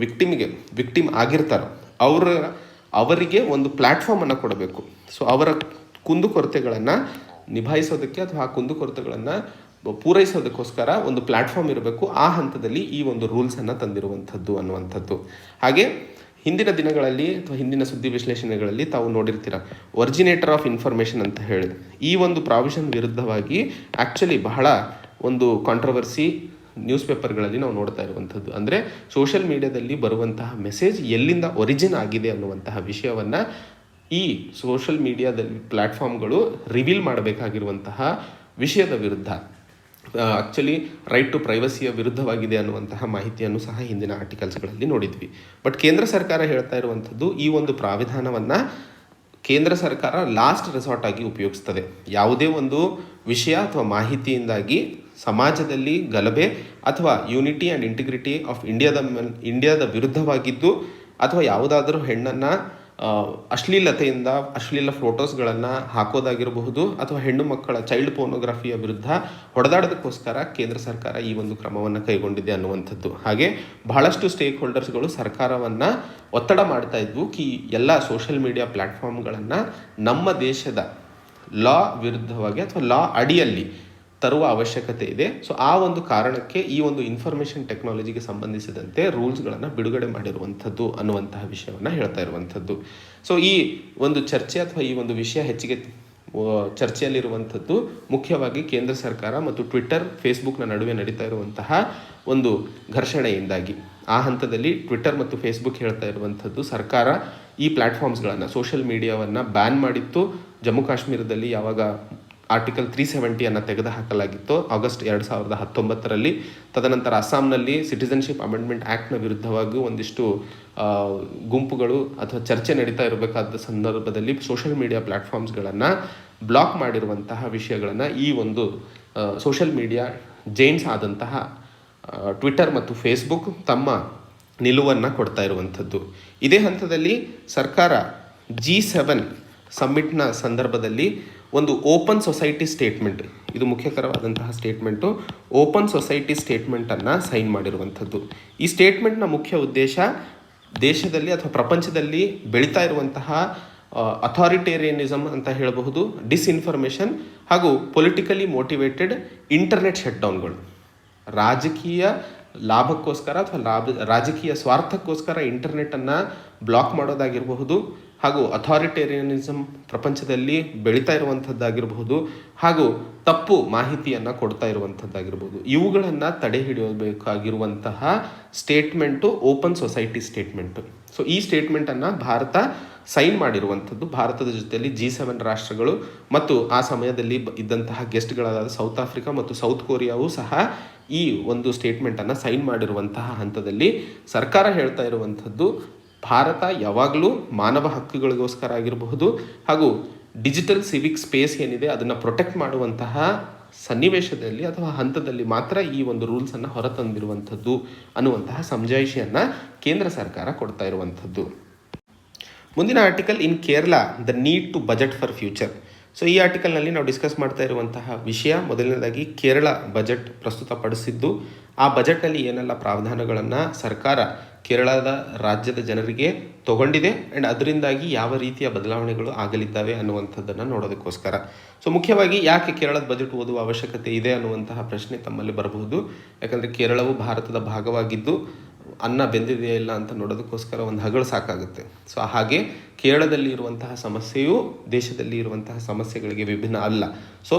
ವಿಕ್ಟಿಮ್ ಆಗಿರ್ತಾರೋ ಅವರಿಗೆ ಒಂದು ಪ್ಲ್ಯಾಟ್ಫಾರ್ಮನ್ನು ಕೊಡಬೇಕು. ಸೊ ಅವರ ಕುಂದುಕೊರತೆಗಳನ್ನು ನಿಭಾಯಿಸೋದಕ್ಕೆ ಅಥವಾ ಆ ಕುಂದುಕೊರತೆಗಳನ್ನು ಪೂರೈಸೋದಕ್ಕೋಸ್ಕರ ಒಂದು ಪ್ಲ್ಯಾಟ್ಫಾರ್ಮ್ ಇರಬೇಕು. ಆ ಹಂತದಲ್ಲಿ ಈ ಒಂದು ರೂಲ್ಸನ್ನು ತಂದಿರುವಂಥದ್ದು ಅನ್ನುವಂಥದ್ದು. ಹಾಗೆ ಹಿಂದಿನ ದಿನಗಳಲ್ಲಿ ಅಥವಾ ಹಿಂದಿನ ಸುದ್ದಿ ವಿಶ್ಲೇಷಣೆಗಳಲ್ಲಿ ತಾವು ನೋಡಿರ್ತೀರ, ಒರಿಜಿನೇಟರ್ ಆಫ್ ಇನ್ಫಾರ್ಮೇಷನ್ ಅಂತ ಹೇಳಿ ಈ ಒಂದು ಪ್ರಾವಿಷನ್ ವಿರುದ್ಧವಾಗಿ ಆ್ಯಕ್ಚುಲಿ ಬಹಳ ಒಂದು ಕಾಂಟ್ರವರ್ಸಿ ನ್ಯೂಸ್ ಪೇಪರ್ಗಳಲ್ಲಿ ನಾವು ನೋಡ್ತಾ ಇರುವಂಥದ್ದು. ಅಂದರೆ ಸೋಷಿಯಲ್ ಮೀಡಿಯಾದಲ್ಲಿ ಬರುವಂತಹ ಮೆಸೇಜ್ ಎಲ್ಲಿಂದ ಒರಿಜಿನ್ ಆಗಿದೆ ಅನ್ನುವಂತಹ ವಿಷಯವನ್ನು ಈ ಸೋಷಿಯಲ್ ಮೀಡಿಯಾದಲ್ಲಿ ಪ್ಲ್ಯಾಟ್ಫಾರ್ಮ್ಗಳು ರಿವೀಲ್ ಮಾಡಬೇಕಾಗಿರುವಂತಹ ವಿಷಯದ ವಿರುದ್ಧ, ಆ್ಯಕ್ಚುಲಿ ರೈಟ್ ಟು ಪ್ರೈವಸಿಯ ವಿರುದ್ಧವಾಗಿದೆ ಅನ್ನುವಂತಹ ಮಾಹಿತಿಯನ್ನು ಸಹ ಹಿಂದಿನ ಆರ್ಟಿಕಲ್ಸ್ಗಳಲ್ಲಿ ನೋಡಿದ್ವಿ. ಬಟ್ ಕೇಂದ್ರ ಸರ್ಕಾರ ಹೇಳ್ತಾ ಇರುವಂಥದ್ದು ಈ ಒಂದು ಪ್ರಾವಿಧಾನವನ್ನು ಕೇಂದ್ರ ಸರ್ಕಾರ ಲಾಸ್ಟ್ ರೆಸಾರ್ಟ್ ಆಗಿ ಉಪಯೋಗಿಸ್ತದೆ. ಯಾವುದೇ ಒಂದು ವಿಷಯ ಅಥವಾ ಮಾಹಿತಿಯಿಂದಾಗಿ ಸಮಾಜದಲ್ಲಿ ಗಲಭೆ ಅಥವಾ ಯೂನಿಟಿ ಆ್ಯಂಡ್ ಇಂಟಿಗ್ರಿಟಿ ಆಫ್ ಇಂಡಿಯಾದ ವಿರುದ್ಧವಾಗಿದ್ದು ಅಥವಾ ಯಾವುದಾದ್ರೂ ಹೆಣ್ಣನ್ನು ಅಶ್ಲೀಲ ಫೋಟೋಸ್ಗಳನ್ನು ಹಾಕೋದಾಗಿರಬಹುದು ಅಥವಾ ಹೆಣ್ಣು ಮಕ್ಕಳ ಚೈಲ್ಡ್ ಪೋರ್ನೋಗ್ರಫಿಯ ವಿರುದ್ಧ ಹೊಡೆದಾಡೋದಕ್ಕೋಸ್ಕರ ಕೇಂದ್ರ ಸರ್ಕಾರ ಈ ಒಂದು ಕ್ರಮವನ್ನು ಕೈಗೊಂಡಿದೆ ಅನ್ನುವಂಥದ್ದು. ಹಾಗೆ ಬಹಳಷ್ಟು ಸ್ಟೇಕ್ ಹೋಲ್ಡರ್ಸ್ಗಳು ಸರ್ಕಾರವನ್ನು ಒತ್ತಡ ಮಾಡ್ತಾ ಇದ್ವು ಕಿ ಎಲ್ಲ ಸೋಷಿಯಲ್ ಮೀಡಿಯಾ ಪ್ಲ್ಯಾಟ್ಫಾರ್ಮ್ಗಳನ್ನು ನಮ್ಮ ದೇಶದ ಲಾ ವಿರುದ್ಧವಾಗಿ ಅಥವಾ ಲಾ ಅಡಿಯಲ್ಲಿ ತರುವ ಅವಶ್ಯಕತೆ ಇದೆ. ಸೊ ಆ ಒಂದು ಕಾರಣಕ್ಕೆ ಈ ಒಂದು ಇನ್ಫಾರ್ಮೇಷನ್ ಟೆಕ್ನಾಲಜಿಗೆ ಸಂಬಂಧಿಸಿದಂತೆ ರೂಲ್ಸ್ಗಳನ್ನು ಬಿಡುಗಡೆ ಮಾಡಿರುವಂಥದ್ದು ಅನ್ನುವಂತಹ ವಿಷಯವನ್ನು ಹೇಳ್ತಾ ಇರುವಂಥದ್ದು. ಸೊ ಈ ಒಂದು ಚರ್ಚೆ ಅಥವಾ ಈ ಒಂದು ವಿಷಯ ಹೆಚ್ಚಿಗೆ ಚರ್ಚೆಯಲ್ಲಿರುವಂಥದ್ದು ಮುಖ್ಯವಾಗಿ ಕೇಂದ್ರ ಸರ್ಕಾರ ಮತ್ತು ಟ್ವಿಟ್ಟರ್, ಫೇಸ್ಬುಕ್ನ ನಡುವೆ ನಡೀತಾ ಇರುವಂತಹ ಒಂದು ಘರ್ಷಣೆಯಿಂದಾಗಿ. ಆ ಹಂತದಲ್ಲಿ ಟ್ವಿಟ್ಟರ್ ಮತ್ತು ಫೇಸ್ಬುಕ್ ಹೇಳ್ತಾ ಇರುವಂಥದ್ದು ಸರ್ಕಾರ ಈ ಪ್ಲ್ಯಾಟ್ಫಾರ್ಮ್ಸ್ಗಳನ್ನು ಸೋಷಿಯಲ್ ಮೀಡಿಯಾವನ್ನು ಬ್ಯಾನ್ ಮಾಡಿತ್ತು. ಜಮ್ಮು ಕಾಶ್ಮೀರದಲ್ಲಿ ಯಾವಾಗ ಆರ್ಟಿಕಲ್ 370 ತೆಗೆದು ಹಾಕಲಾಗಿತ್ತು ಆಗಸ್ಟ್ 2019ರಲ್ಲಿ. ತದನಂತರ ಅಸ್ಸಾಂನಲ್ಲಿ ಸಿಟಿಸನ್ಶಿಪ್ ಅಮೆಂಡ್ಮೆಂಟ್ ಆ್ಯಕ್ಟ್ನ ವಿರುದ್ಧವಾಗಿ ಒಂದಿಷ್ಟು ಗುಂಪುಗಳು ಅಥವಾ ಚರ್ಚೆ ನಡೀತಾ ಇರಬೇಕಾದ ಸಂದರ್ಭದಲ್ಲಿ ಸೋಷಿಯಲ್ ಮೀಡಿಯಾ ಪ್ಲ್ಯಾಟ್ಫಾರ್ಮ್ಸ್ಗಳನ್ನು ಬ್ಲಾಕ್ ಮಾಡಿರುವಂತಹ ವಿಷಯಗಳನ್ನು ಈ ಒಂದು ಸೋಷಿಯಲ್ ಮೀಡಿಯಾ ಜೈಂಟ್ಸ್ ಆದಂತಹ ಟ್ವಿಟ್ಟರ್ ಮತ್ತು ಫೇಸ್ಬುಕ್ ತಮ್ಮ ನಿಲುವನ್ನು ಕೊಡ್ತಾ ಇರುವಂಥದ್ದು. ಇದೇ ಹಂತದಲ್ಲಿ ಸರ್ಕಾರ G7 ಸಮ್ಮಿಟ್ನ ಸಂದರ್ಭದಲ್ಲಿ ಒಂದು ಓಪನ್ ಸೊಸೈಟಿ ಸ್ಟೇಟ್ಮೆಂಟ್, ಇದು ಮುಖ್ಯಕರವಾದಂತಹ ಸ್ಟೇಟ್ಮೆಂಟು, ಓಪನ್ ಸೊಸೈಟಿ ಸ್ಟೇಟ್ಮೆಂಟನ್ನು ಸೈನ್ ಮಾಡಿರುವಂಥದ್ದು. ಈ ಸ್ಟೇಟ್ಮೆಂಟ್ನ ಮುಖ್ಯ ಉದ್ದೇಶ ದೇಶದಲ್ಲಿ ಅಥವಾ ಪ್ರಪಂಚದಲ್ಲಿ ಬೆಳೀತಾ ಇರುವಂತಹ ಅಥಾರಿಟೇರಿಯನಿಸಮ್ ಅಂತ ಹೇಳಬಹುದು, ಡಿಸ್ಇನ್ಫಾರ್ಮೇಷನ್ ಹಾಗೂ ಪೊಲಿಟಿಕಲಿ ಮೋಟಿವೇಟೆಡ್ ಇಂಟರ್ನೆಟ್ ಶಟ್ಡೌನ್ಗಳು, ರಾಜಕೀಯ ಲಾಭಕ್ಕೋಸ್ಕರ ಅಥವಾ ರಾಜಕೀಯ ಸ್ವಾರ್ಥಕ್ಕೋಸ್ಕರ ಇಂಟರ್ನೆಟ್ಟನ್ನು ಬ್ಲಾಕ್ ಮಾಡೋದಾಗಿರಬಹುದು, ಹಾಗೂ ಅಥಾರಿಟೇರಿಯನಿಸಮ್ ಪ್ರಪಂಚದಲ್ಲಿ ಬೆಳೀತಾ ಇರುವಂಥದ್ದಾಗಿರಬಹುದು, ಹಾಗೂ ತಪ್ಪು ಮಾಹಿತಿಯನ್ನು ಕೊಡ್ತಾ ಇರುವಂಥದ್ದಾಗಿರ್ಬೋದು. ಇವುಗಳನ್ನು ತಡೆ ಹಿಡಿಯಬೇಕಾಗಿರುವಂತಹ statement open society statement. So ಈ ಸ್ಟೇಟ್ಮೆಂಟನ್ನು ಭಾರತ ಸೈನ್ ಮಾಡಿರುವಂಥದ್ದು. ಭಾರತದ ಜೊತೆಯಲ್ಲಿ G7 ರಾಷ್ಟ್ರಗಳು ಮತ್ತು ಆ ಸಮಯದಲ್ಲಿ ಇದ್ದಂತಹ ಗೆಸ್ಟ್ಗಳಾದ ಸೌತ್ ಆಫ್ರಿಕಾ ಮತ್ತು ಸೌತ್ ಕೊರಿಯಾವು ಸಹ ಈ ಒಂದು ಸ್ಟೇಟ್ಮೆಂಟನ್ನು ಸೈನ್ ಮಾಡಿರುವಂತಹ ಹಂತದಲ್ಲಿ ಸರ್ಕಾರ ಹೇಳ್ತಾ ಇರುವಂಥದ್ದು ಭಾರತ ಯಾವಾಗಲೂ ಮಾನವ ಹಕ್ಕುಗಳಿಗೋಸ್ಕರ ಆಗಿರಬಹುದು ಹಾಗೂ ಡಿಜಿಟಲ್ ಸಿವಿಕ್ ಸ್ಪೇಸ್ ಏನಿದೆ ಅದನ್ನು ಪ್ರೊಟೆಕ್ಟ್ ಮಾಡುವಂತಹ ಸನ್ನಿವೇಶದಲ್ಲಿ ಅಥವಾ ಹಂತದಲ್ಲಿ ಮಾತ್ರ ಈ ಒಂದು ರೂಲ್ಸನ್ನು ಹೊರತಂದಿರುವಂಥದ್ದು ಅನ್ನುವಂತಹ ಸಮಜಾಯಿಷಿಯನ್ನು ಕೇಂದ್ರ ಸರ್ಕಾರ ಕೊಡ್ತಾ ಇರುವಂಥದ್ದು. ಮುಂದಿನ article, in Kerala the need to budget for future. So ಈ ಆರ್ಟಿಕಲ್ನಲ್ಲಿ ನಾವು ಡಿಸ್ಕಸ್ ಮಾಡ್ತಾ ಇರುವಂತಹ ವಿಷಯ ಮೊದಲನೇದಾಗಿ ಕೇರಳ ಬಜೆಟ್ ಪ್ರಸ್ತುತಪಡಿಸಿದ್ದು, ಆ ಬಜೆಟ್ನಲ್ಲಿ ಏನೆಲ್ಲ ಪ್ರಾವಧಾನಗಳನ್ನು ಸರ್ಕಾರ ಕೇರಳದ ರಾಜ್ಯದ ಜನರಿಗೆ ತಗೊಂಡಿದೆ ಆ್ಯಂಡ್ ಅದರಿಂದಾಗಿ ಯಾವ ರೀತಿಯ ಬದಲಾವಣೆಗಳು ಆಗಲಿದ್ದಾವೆ ಅನ್ನುವಂಥದ್ದನ್ನು ನೋಡೋದಕ್ಕೋಸ್ಕರ. ಸೊ ಮುಖ್ಯವಾಗಿ ಯಾಕೆ ಕೇರಳದ ಬಜೆಟ್ ಓದುವ ಅವಶ್ಯಕತೆ ಇದೆ ಅನ್ನುವಂತಹ ಪ್ರಶ್ನೆ ತಮ್ಮಲ್ಲಿ ಬರಬಹುದು. ಯಾಕಂದರೆ ಕೇರಳವು ಭಾರತದ ಭಾಗವಾಗಿದ್ದು ಅನ್ನ ಬೆಂದಿದೆಯಾ ಇಲ್ಲ ಅಂತ ನೋಡೋದಕ್ಕೋಸ್ಕರ ಒಂದು ಹಗಳು ಸಾಕಾಗುತ್ತೆ. ಸೊ ಹಾಗೆ ಕೇರಳದಲ್ಲಿ ಇರುವಂತಹ ಸಮಸ್ಯೆಯು ದೇಶದಲ್ಲಿ ಇರುವಂತಹ ಸಮಸ್ಯೆಗಳಿಗೆ ವಿಭಿನ್ನ ಅಲ್ಲ. ಸೊ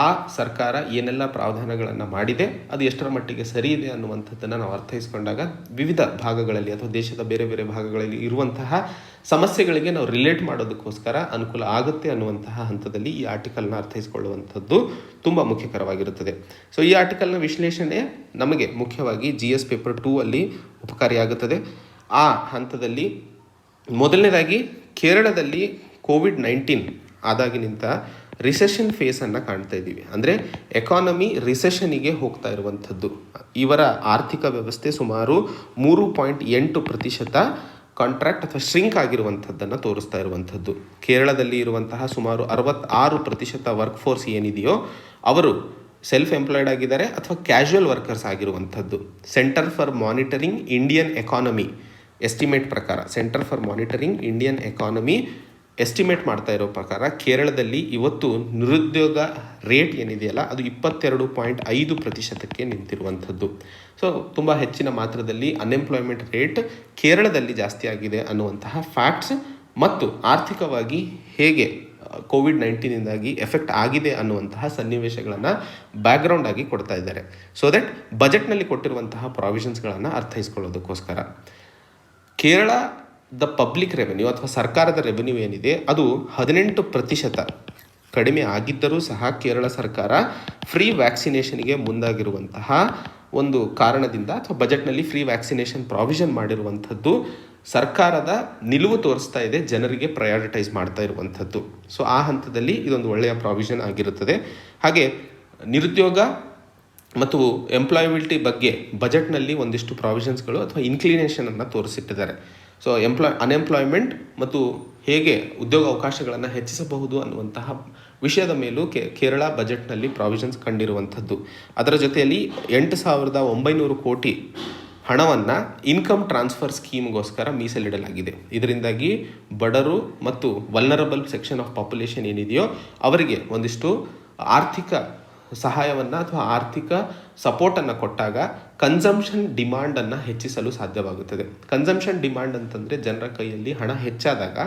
ಆ ಸರ್ಕಾರ ಏನೆಲ್ಲ ಪ್ರಾವಧಾನಗಳನ್ನು ಮಾಡಿದೆ ಅದು ಎಷ್ಟರ ಮಟ್ಟಿಗೆ ಸರಿ ಇದೆ ಅನ್ನುವಂಥದ್ದನ್ನು ನಾವು ಅರ್ಥೈಸ್ಕೊಂಡಾಗ ವಿವಿಧ ಭಾಗಗಳಲ್ಲಿ ಅಥವಾ ದೇಶದ ಬೇರೆ ಬೇರೆ ಭಾಗಗಳಲ್ಲಿ ಇರುವಂತಹ ಸಮಸ್ಯೆಗಳಿಗೆ ನಾವು ರಿಲೇಟ್ ಮಾಡೋದಕ್ಕೋಸ್ಕರ ಅನುಕೂಲ ಆಗುತ್ತೆ ಅನ್ನುವಂತಹ ಹಂತದಲ್ಲಿ ಈ ಆರ್ಟಿಕಲ್ನ ಅರ್ಥೈಸ್ಕೊಳ್ಳುವಂಥದ್ದು ತುಂಬ ಮುಖ್ಯಕರವಾಗಿರುತ್ತದೆ. ಸೊ ಈ ಆರ್ಟಿಕಲ್ನ ವಿಶ್ಲೇಷಣೆ ನಮಗೆ ಮುಖ್ಯವಾಗಿ GS ಪೇಪರ್ 2 ಅಲ್ಲಿ ಉಪಕಾರಿಯಾಗುತ್ತದೆ. ಆ ಹಂತದಲ್ಲಿ ಮೊದಲನೇದಾಗಿ ಕೇರಳದಲ್ಲಿ ಕೋವಿಡ್-19 ಆದಾಗಿನಿಂದ ರಿಸೆಷನ್ ಫೇಸನ್ನು ಕಾಣ್ತಾ ಇದ್ದೀವಿ. ಅಂದರೆ ಎಕಾನಮಿ ರಿಸೆಷನಿಗೆ ಹೋಗ್ತಾ ಇರುವಂಥದ್ದು. ಇವರ ಆರ್ಥಿಕ ವ್ಯವಸ್ಥೆ ಸುಮಾರು 3.8% ಕಾಂಟ್ರಾಕ್ಟ್ ಅಥವಾ ಶ್ರಿಂಕ್ ಆಗಿರುವಂಥದ್ದನ್ನು ತೋರಿಸ್ತಾ ಇರುವಂಥದ್ದು. ಕೇರಳದಲ್ಲಿ ಇರುವಂತಹ ಸುಮಾರು 66% ವರ್ಕ್ ಫೋರ್ಸ್ ಏನಿದೆಯೋ ಅವರು ಸೆಲ್ಫ್ ಎಂಪ್ಲಾಯ್ಡ್ ಆಗಿದ್ದಾರೆ ಅಥವಾ ಕ್ಯಾಶುವಲ್ ವರ್ಕರ್ಸ್ ಆಗಿರುವಂಥದ್ದು. Centre for Monitoring Indian Economy estimate ಪ್ರಕಾರ, Centre for Monitoring Indian Economy estimate ಮಾಡ್ತಾ ಇರೋ ಪ್ರಕಾರ ಕೇರಳದಲ್ಲಿ ಇವತ್ತು ನಿರುದ್ಯೋಗ ರೇಟ್ ಏನಿದೆಯಲ್ಲ ಅದು 22.5% ನಿಂತಿರುವಂಥದ್ದು. ಸೊ ತುಂಬ ಹೆಚ್ಚಿನ ಮಾತ್ರದಲ್ಲಿ ಅನ್ಎಂಪ್ಲಾಯ್ಮೆಂಟ್ ರೇಟ್ ಕೇರಳದಲ್ಲಿ ಜಾಸ್ತಿ ಆಗಿದೆ ಅನ್ನುವಂತಹ ಫ್ಯಾಕ್ಟ್ಸ್ ಮತ್ತು ಆರ್ಥಿಕವಾಗಿ ಹೇಗೆ ಕೋವಿಡ್-19ಇಂದಾಗಿ ಎಫೆಕ್ಟ್ ಆಗಿದೆ ಅನ್ನುವಂತಹ ಸನ್ನಿವೇಶಗಳನ್ನು ಬ್ಯಾಕ್ಗ್ರೌಂಡ್ ಆಗಿ ಕೊಡ್ತಾ ಇದ್ದಾರೆ. ಸೊ ದಟ್ ಬಜೆಟ್ನಲ್ಲಿ ಕೊಟ್ಟಿರುವಂತಹ ಪ್ರಾವಿಷನ್ಸ್ಗಳನ್ನು ಅರ್ಥೈಸ್ಕೊಳ್ಳೋದಕ್ಕೋಸ್ಕರ ಕೇರಳದ ಪಬ್ಲಿಕ್ ರೆವೆನ್ಯೂ ಅಥವಾ ಸರ್ಕಾರದ ರೆವೆನ್ಯೂ ಏನಿದೆ ಅದು 18% ಕಡಿಮೆ ಆಗಿದ್ದರೂ ಸಹ ಕೇರಳ ಸರ್ಕಾರ ಫ್ರೀ ವ್ಯಾಕ್ಸಿನೇಷನ್ಗೆ ಮುಂದಾಗಿರುವಂತಹ ಒಂದು ಕಾರಣದಿಂದ ಅಥವಾ ಬಜೆಟ್ನಲ್ಲಿ ಫ್ರೀ ವ್ಯಾಕ್ಸಿನೇಷನ್ ಪ್ರಾವಿಷನ್ ಮಾಡಿರುವಂಥದ್ದು ಸರ್ಕಾರದ ನಿಲುವು ತೋರಿಸ್ತಾ ಇದೆ, ಜನರಿಗೆ ಪ್ರಯಾರಿಟೈಸ್ ಮಾಡ್ತಾ ಇರುವಂಥದ್ದು. ಸೊ ಆ ಹಂತದಲ್ಲಿ ಇದೊಂದು ಒಳ್ಳೆಯ ಪ್ರಾವಿಷನ್ ಆಗಿರುತ್ತದೆ. ಹಾಗೆ ನಿರುದ್ಯೋಗ ಮತ್ತು ಎಂಪ್ಲಾಯಬಿಲಿಟಿ ಬಗ್ಗೆ ಬಜೆಟ್ನಲ್ಲಿ ಒಂದಿಷ್ಟು ಪ್ರಾವಿಷನ್ಸ್ಗಳು ಅಥವಾ ಇನ್ಕ್ಲಿನೇಷನನ್ನು ತೋರಿಸಿಟ್ಟಿದ್ದಾರೆ. ಸೊ ಅನ್ಎಂಪ್ಲಾಯ್ಮೆಂಟ್ ಮತ್ತು ಹೇಗೆ ಉದ್ಯೋಗ ಅವಕಾಶಗಳನ್ನು ಹೆಚ್ಚಿಸಬಹುದು ಅನ್ನುವಂತಹ ವಿಷಯದ ಮೇಲೂ ಕೇರಳ ಬಜೆಟ್ನಲ್ಲಿ ಪ್ರಾವಿಷನ್ಸ್ ಕಂಡಿರುವಂಥದ್ದು. ಅದರ ಜೊತೆಯಲ್ಲಿ 8,900 ಕೋಟಿ ಹಣವನ್ನು ಇನ್ಕಮ್ ಟ್ರಾನ್ಸ್ಫರ್ ಸ್ಕೀಮ್ಗೋಸ್ಕರ ಮೀಸಲಿಡಲಾಗಿದೆ. ಇದರಿಂದಾಗಿ ಬಡವರು ಮತ್ತು ವಲ್ನರಬಲ್ ಸೆಕ್ಷನ್ ಆಫ್ ಪಾಪ್ಯುಲೇಷನ್ ಏನಿದೆಯೋ ಅವರಿಗೆ ಒಂದಿಷ್ಟು ಆರ್ಥಿಕ ಸಹಾಯವನ್ನು ಅಥವಾ ಆರ್ಥಿಕ ಸಪೋರ್ಟನ್ನು ಕೊಟ್ಟಾಗ ಕನ್ಸಂಪ್ಷನ್ ಡಿಮಾಂಡನ್ನು ಹೆಚ್ಚಿಸಲು ಸಾಧ್ಯವಾಗುತ್ತದೆ. ಕನ್ಸಂಪ್ಷನ್ ಡಿಮಾಂಡ್ ಅಂತಂದರೆ ಜನರ ಕೈಯಲ್ಲಿ ಹಣ ಹೆಚ್ಚಾದಾಗ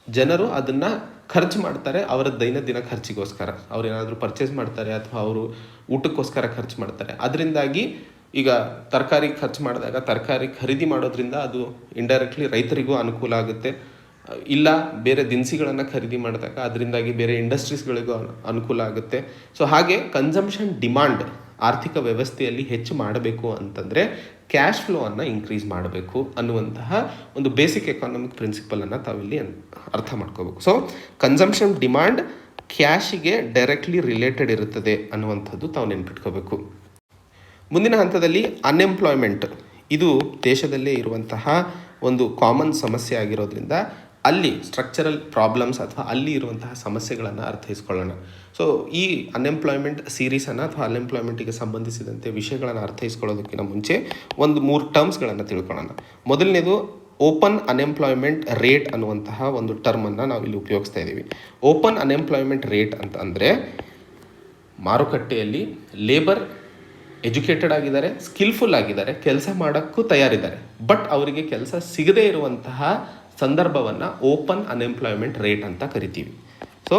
ಜನರು ಅದನ್ನು ಖರ್ಚು ಮಾಡ್ತಾರೆ, ಅವರ ದೈನಂದಿನ ಖರ್ಚಿಗೋಸ್ಕರ. ಅವ್ರು ಏನಾದರೂ ಪರ್ಚೇಸ್ ಮಾಡ್ತಾರೆ ಅಥವಾ ಅವರು ಊಟಕ್ಕೋಸ್ಕರ ಖರ್ಚು ಮಾಡ್ತಾರೆ. ಅದರಿಂದಾಗಿ ಈಗ ತರಕಾರಿ ಖರ್ಚು ಮಾಡಿದಾಗ ತರಕಾರಿ ಖರೀದಿ ಮಾಡೋದ್ರಿಂದ ಅದು ಇಂಡೈರೆಕ್ಟ್ಲಿ ರೈತರಿಗೂ ಅನುಕೂಲ ಆಗುತ್ತೆ. ಇಲ್ಲ ಬೇರೆ ದಿನಸಿಗಳನ್ನು ಖರೀದಿ ಮಾಡಿದಾಗ ಅದರಿಂದಾಗಿ ಬೇರೆ ಇಂಡಸ್ಟ್ರೀಸ್ಗಳಿಗೂ ಅನುಕೂಲ ಆಗುತ್ತೆ. ಸೊ ಹಾಗೆ ಕನ್ಸಂಪ್ಷನ್ ಡಿಮಾಂಡ್ ಆರ್ಥಿಕ ವ್ಯವಸ್ಥೆಯಲ್ಲಿ ಹೆಚ್ಚು ಮಾಡಬೇಕು ಅಂತಂದರೆ ಕ್ಯಾಶ್ ಫ್ಲೋವನ್ನು ಇನ್ಕ್ರೀಸ್ ಮಾಡಬೇಕು ಅನ್ನುವಂತಹ ಒಂದು ಬೇಸಿಕ್ ಎಕಾನಮಿಕ್ ಪ್ರಿನ್ಸಿಪಲನ್ನು ತಾವಿಲ್ಲಿ ಅರ್ಥ ಮಾಡ್ಕೋಬೇಕು. ಸೊ ಕನ್ಸಂಪ್ಷನ್ ಡಿಮಾಂಡ್ ಕ್ಯಾಶಿಗೆ ಡೈರೆಕ್ಟ್ಲಿ ರಿಲೇಟೆಡ್ ಇರುತ್ತದೆ ಅನ್ನುವಂಥದ್ದು ತಾವು ನೆನ್ಪಿಟ್ಕೋಬೇಕು. ಮುಂದಿನ ಹಂತದಲ್ಲಿ ಅನ್ಎಂಪ್ಲಾಯ್ಮೆಂಟ್ ಇದು ದೇಶದಲ್ಲೇ ಇರುವಂತಹ ಒಂದು ಕಾಮನ್ ಸಮಸ್ಯೆ ಆಗಿರೋದ್ರಿಂದ ಅಲ್ಲಿ ಸ್ಟ್ರಕ್ಚರಲ್ ಪ್ರಾಬ್ಲಮ್ಸ್ ಅಥವಾ ಅಲ್ಲಿ ಇರುವಂತಹ ಸಮಸ್ಯೆಗಳನ್ನು ಅರ್ಥೈಸ್ಕೊಳ್ಳೋಣ. ಸೊ ಈ ಅನ್ಎಂಪ್ಲಾಯ್ಮೆಂಟ್ ಸೀರೀಸನ್ನು ಅಥವಾ ಅನ್ಎಂಪ್ಲಾಯ್ಮೆಂಟಿಗೆ ಸಂಬಂಧಿಸಿದಂತೆ ವಿಷಯಗಳನ್ನು ಅರ್ಥೈಸ್ಕೊಳ್ಳೋದಕ್ಕಿಂತ ಮುಂಚೆ ಒಂದು 3 ಟರ್ಮ್ಸ್ಗಳನ್ನು ತಿಳ್ಕೊಳ್ಳೋಣ. ಮೊದಲನೇದು ಓಪನ್ ಅನ್ಎಂಪ್ಲಾಯ್ಮೆಂಟ್ ರೇಟ್ ಅನ್ನುವಂತಹ ಒಂದು ಟರ್ಮನ್ನು ನಾವು ಇಲ್ಲಿ ಉಪಯೋಗಿಸ್ತಾ ಇದ್ದೀವಿ. ಓಪನ್ ಅನ್ಎಂಪ್ಲಾಯ್ಮೆಂಟ್ ರೇಟ್ ಅಂತ ಅಂದರೆ ಮಾರುಕಟ್ಟೆಯಲ್ಲಿ ಲೇಬರ್ ಎಜುಕೇಟೆಡ್ ಆಗಿದ್ದಾರೆ, ಸ್ಕಿಲ್ಫುಲ್ ಆಗಿದ್ದಾರೆ, ಕೆಲಸ ಮಾಡೋಕ್ಕೂ ತಯಾರಿದ್ದಾರೆ, ಬಟ್ ಅವರಿಗೆ ಕೆಲಸ ಸಿಗದೇ ಇರುವಂತಹ ಸಂದರ್ಭವನ್ನು ಓಪನ್ ಅನ್ಎಂಪ್ಲಾಯ್ಮೆಂಟ್ ರೇಟ್ ಅಂತ ಕರಿತೀವಿ. ಸೊ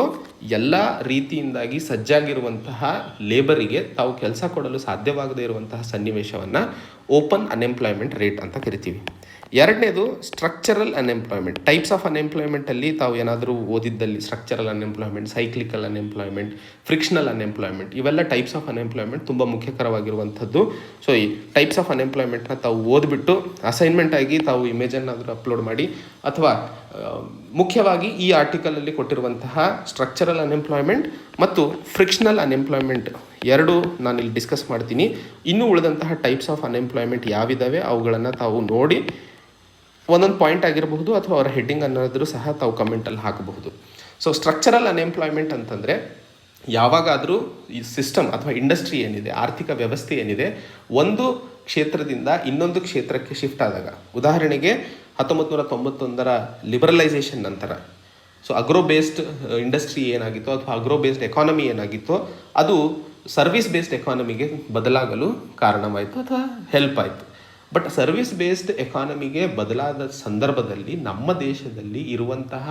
ಎಲ್ಲ ರೀತಿಯಿಂದಾಗಿ ಸಜ್ಜಾಗಿರುವಂತಹ ಲೇಬರಿಗೆ ತಾವು ಕೆಲಸ ಕೊಡಲು ಸಾಧ್ಯವಾಗದೇ ಇರುವಂತಹ ಸನ್ನಿವೇಶವನ್ನು ಓಪನ್ ಅನ್ಎಂಪ್ಲಾಯ್ಮೆಂಟ್ ರೇಟ್ ಅಂತ ಕರಿತೀವಿ. ಎರಡನೇದು ಸ್ಟ್ರಕ್ಚರಲ್ ಅನ್ಎಂಪ್ಲಾಯ್ಮೆಂಟ್. ಟೈಪ್ಸ್ ಆಫ್ ಅನ್ಎಂಪ್ಲಾಯ್ಮೆಂಟಲ್ಲಿ ತಾವು ಏನಾದರೂ ಓದಿದ್ದಲ್ಲಿ structural unemployment, cyclical unemployment, frictional unemployment ಇವೆಲ್ಲ ಟೈಪ್ಸ್ ಆಫ್ ಅನ್ಎಂಪ್ಲಾಯ್ಮೆಂಟ್ ತುಂಬ ಮುಖ್ಯಕರವಾಗಿರುವಂಥದ್ದು. ಸೊ ಈ ಟೈಪ್ಸ್ ಆಫ್ ಅನ್ಎಂಪ್ಲಾಯ್ಮೆಂಟ್ನ ತಾವು ಓದ್ಬಿಟ್ಟು ಅಸೈನ್ಮೆಂಟ್ ಆಗಿ ತಾವು ಇಮೇಜನ್ನಾದರೂ ಅಪ್ಲೋಡ್ ಮಾಡಿ ಅಥವಾ ಮುಖ್ಯವಾಗಿ ಈ ಆರ್ಟಿಕಲಲ್ಲಿ ಕೊಟ್ಟಿರುವಂತಹ ಸ್ಟ್ರಕ್ಚರಲ್ ಅನ್ಎಂಪ್ಲಾಯ್ಮೆಂಟ್ ಮತ್ತು ಫ್ರಿಕ್ಷನಲ್ ಅನ್ಎಂಪ್ಲಾಯ್ಮೆಂಟ್ ಎರಡು ನಾನಿಲ್ಲಿ ಡಿಸ್ಕಸ್ ಮಾಡ್ತೀನಿ. ಇನ್ನೂ ಉಳಿದಂತಹ ಟೈಪ್ಸ್ ಆಫ್ ಅನ್ಎಂಪ್ಲಾಯ್ಮೆಂಟ್ ಯಾವಿದ್ದಾವೆ ಅವುಗಳನ್ನು ತಾವು ನೋಡಿ ಒಂದೊಂದು ಪಾಯಿಂಟ್ ಆಗಿರಬಹುದು ಅಥವಾ ಅವರ ಹೆಡ್ಡಿಂಗ್ ಅನ್ನೋದ್ರೂ ಸಹ ತಾವು ಕಮೆಂಟಲ್ಲಿ ಹಾಕಬಹುದು. ಸೊ ಸ್ಟ್ರಕ್ಚರಲ್ ಅನ್ಎಂಪ್ಲಾಯ್ಮೆಂಟ್ ಅಂತಂದರೆ ಯಾವಾಗಾದರೂ ಈ ಸಿಸ್ಟಮ್ ಅಥವಾ ಇಂಡಸ್ಟ್ರಿ ಏನಿದೆ, ಆರ್ಥಿಕ ವ್ಯವಸ್ಥೆ ಏನಿದೆ, ಒಂದು ಕ್ಷೇತ್ರದಿಂದ ಇನ್ನೊಂದು ಕ್ಷೇತ್ರಕ್ಕೆ ಶಿಫ್ಟ್ ಆದಾಗ, ಉದಾಹರಣೆಗೆ 1991ರ ಲಿಬರಲೈಸೇಷನ್ ನಂತರ ಸೊ ಅಗ್ರೋ ಬೇಸ್ಡ್ ಇಂಡಸ್ಟ್ರಿ ಏನಾಗಿತ್ತೋ ಅಥವಾ ಅಗ್ರೋ ಬೇಸ್ಡ್ ಎಕಾನಮಿ ಏನಾಗಿತ್ತೋ ಅದು ಸರ್ವಿಸ್ ಬೇಸ್ಡ್ ಎಕಾನಮಿಗೆ ಬದಲಾಗಲು ಕಾರಣವಾಯಿತು ಅಥವಾ ಹೆಲ್ಪ್ ಆಯಿತು. ಬಟ್ ಸರ್ವಿಸ್ ಬೇಸ್ಡ್ ಎಕಾನಮಿಗೆ ಬದಲಾದ ಸಂದರ್ಭದಲ್ಲಿ ನಮ್ಮ ದೇಶದಲ್ಲಿ ಇರುವಂತಹ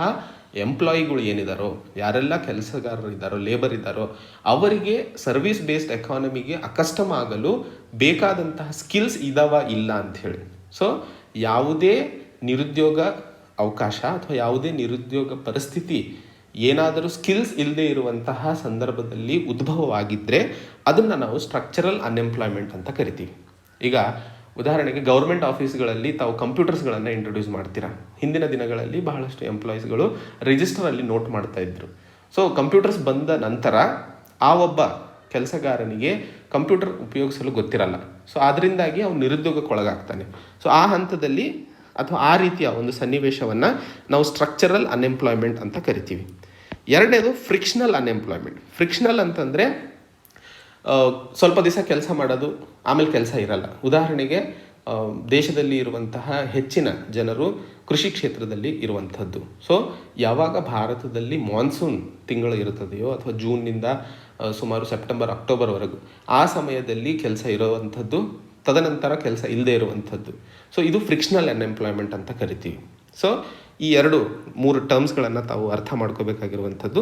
ಎಂಪ್ಲಾಯಿಗಳು ಏನಿದ್ದಾರೋ, ಯಾರೆಲ್ಲ ಕೆಲಸಗಾರರಿದ್ದಾರೋ, ಲೇಬರ್ ಇದ್ದಾರೋ, ಅವರಿಗೆ ಸರ್ವಿಸ್ ಬೇಸ್ಡ್ ಎಕಾನಮಿಗೆ ಅಕಸ್ಟಮ್ ಆಗಲು ಬೇಕಾದಂತಹ ಸ್ಕಿಲ್ಸ್ ಇದಾವ ಇಲ್ಲ ಅಂಥೇಳಿ. ಸೊ ಯಾವುದೇ ನಿರುದ್ಯೋಗ ಅವಕಾಶ ಅಥವಾ ಯಾವುದೇ ನಿರುದ್ಯೋಗ ಪರಿಸ್ಥಿತಿ ಏನಾದರೂ ಸ್ಕಿಲ್ಸ್ ಇಲ್ಲದೆ ಇರುವಂತಹ ಸಂದರ್ಭದಲ್ಲಿ ಉದ್ಭವವಾಗಿದ್ದರೆ ಅದನ್ನು ನಾವು ಸ್ಟ್ರಕ್ಚರಲ್ ಅನ್ಎಂಪ್ಲಾಯ್ಮೆಂಟ್ ಅಂತ ಕರಿತೀವಿ. ಈಗ ಉದಾಹರಣೆಗೆ ಗೌರ್ಮೆಂಟ್ ಆಫೀಸ್ಗಳಲ್ಲಿ ತಾವು ಕಂಪ್ಯೂಟರ್ಸ್ಗಳನ್ನು ಇಂಟ್ರೊಡ್ಯೂಸ್ ಮಾಡ್ತೀರಾ. ಹಿಂದಿನ ದಿನಗಳಲ್ಲಿ ಬಹಳಷ್ಟು ಎಂಪ್ಲಾಯೀಸ್ಗಳು ರಿಜಿಸ್ಟರಲ್ಲಿ ನೋಟ್ ಮಾಡ್ತಾ ಇದ್ರು. ಸೊ ಕಂಪ್ಯೂಟರ್ಸ್ ಬಂದ ನಂತರ ಆ ಒಬ್ಬ ಕೆಲಸಗಾರನಿಗೆ ಕಂಪ್ಯೂಟರ್ ಉಪಯೋಗಿಸಲು ಗೊತ್ತಿರಲ್ಲ. ಸೊ ಅದರಿಂದಾಗಿ ಅವನು ನಿರುದ್ಯೋಗಕ್ಕೊಳಗಾಗ್ತಾನೆ. ಸೊ ಆ ಹಂತದಲ್ಲಿ ಅಥವಾ ಆ ರೀತಿಯ ಒಂದು ಸನ್ನಿವೇಶವನ್ನು ನಾವು ಸ್ಟ್ರಕ್ಚರಲ್ ಅನ್ಎಂಪ್ಲಾಯ್ಮೆಂಟ್ ಅಂತ ಕರಿತೀವಿ. ಎರಡನೇದು ಫ್ರಿಕ್ಷನಲ್ ಅನ್ಎಂಪ್ಲಾಯ್ಮೆಂಟ್. ಫ್ರಿಕ್ಷನಲ್ ಅಂತಂದರೆ ಸ್ವಲ್ಪ ದಿವಸ ಕೆಲಸ ಮಾಡೋದು, ಆಮೇಲೆ ಕೆಲಸ ಇರಲ್ಲ. ಉದಾಹರಣೆಗೆ ದೇಶದಲ್ಲಿ ಇರುವಂತಹ ಹೆಚ್ಚಿನ ಜನರು ಕೃಷಿ ಕ್ಷೇತ್ರದಲ್ಲಿ ಇರುವಂಥದ್ದು. ಸೊ ಯಾವಾಗ ಭಾರತದಲ್ಲಿ ಮಾನ್ಸೂನ್ ತಿಂಗಳು ಇರುತ್ತದೆಯೋ ಅಥವಾ ಜೂನ್ನಿಂದ ಸುಮಾರು ಸೆಪ್ಟೆಂಬರ್ ಅಕ್ಟೋಬರ್ವರೆಗೂ ಆ ಸಮಯದಲ್ಲಿ ಕೆಲಸ ಇರುವಂಥದ್ದು, ತದನಂತರ ಕೆಲಸ ಇಲ್ಲದೆ ಇರುವಂಥದ್ದು. ಸೊ ಇದು ಫ್ರಿಕ್ಷನಲ್ ಅನ್ಎಂಪ್ಲಾಯ್ಮೆಂಟ್ ಅಂತ ಕರಿತೀವಿ. ಸೊ ಈ ಮೂರು ಟರ್ಮ್ಸ್ಗಳನ್ನು ತಾವು ಅರ್ಥ ಮಾಡ್ಕೋಬೇಕಾಗಿರುವಂಥದ್ದು.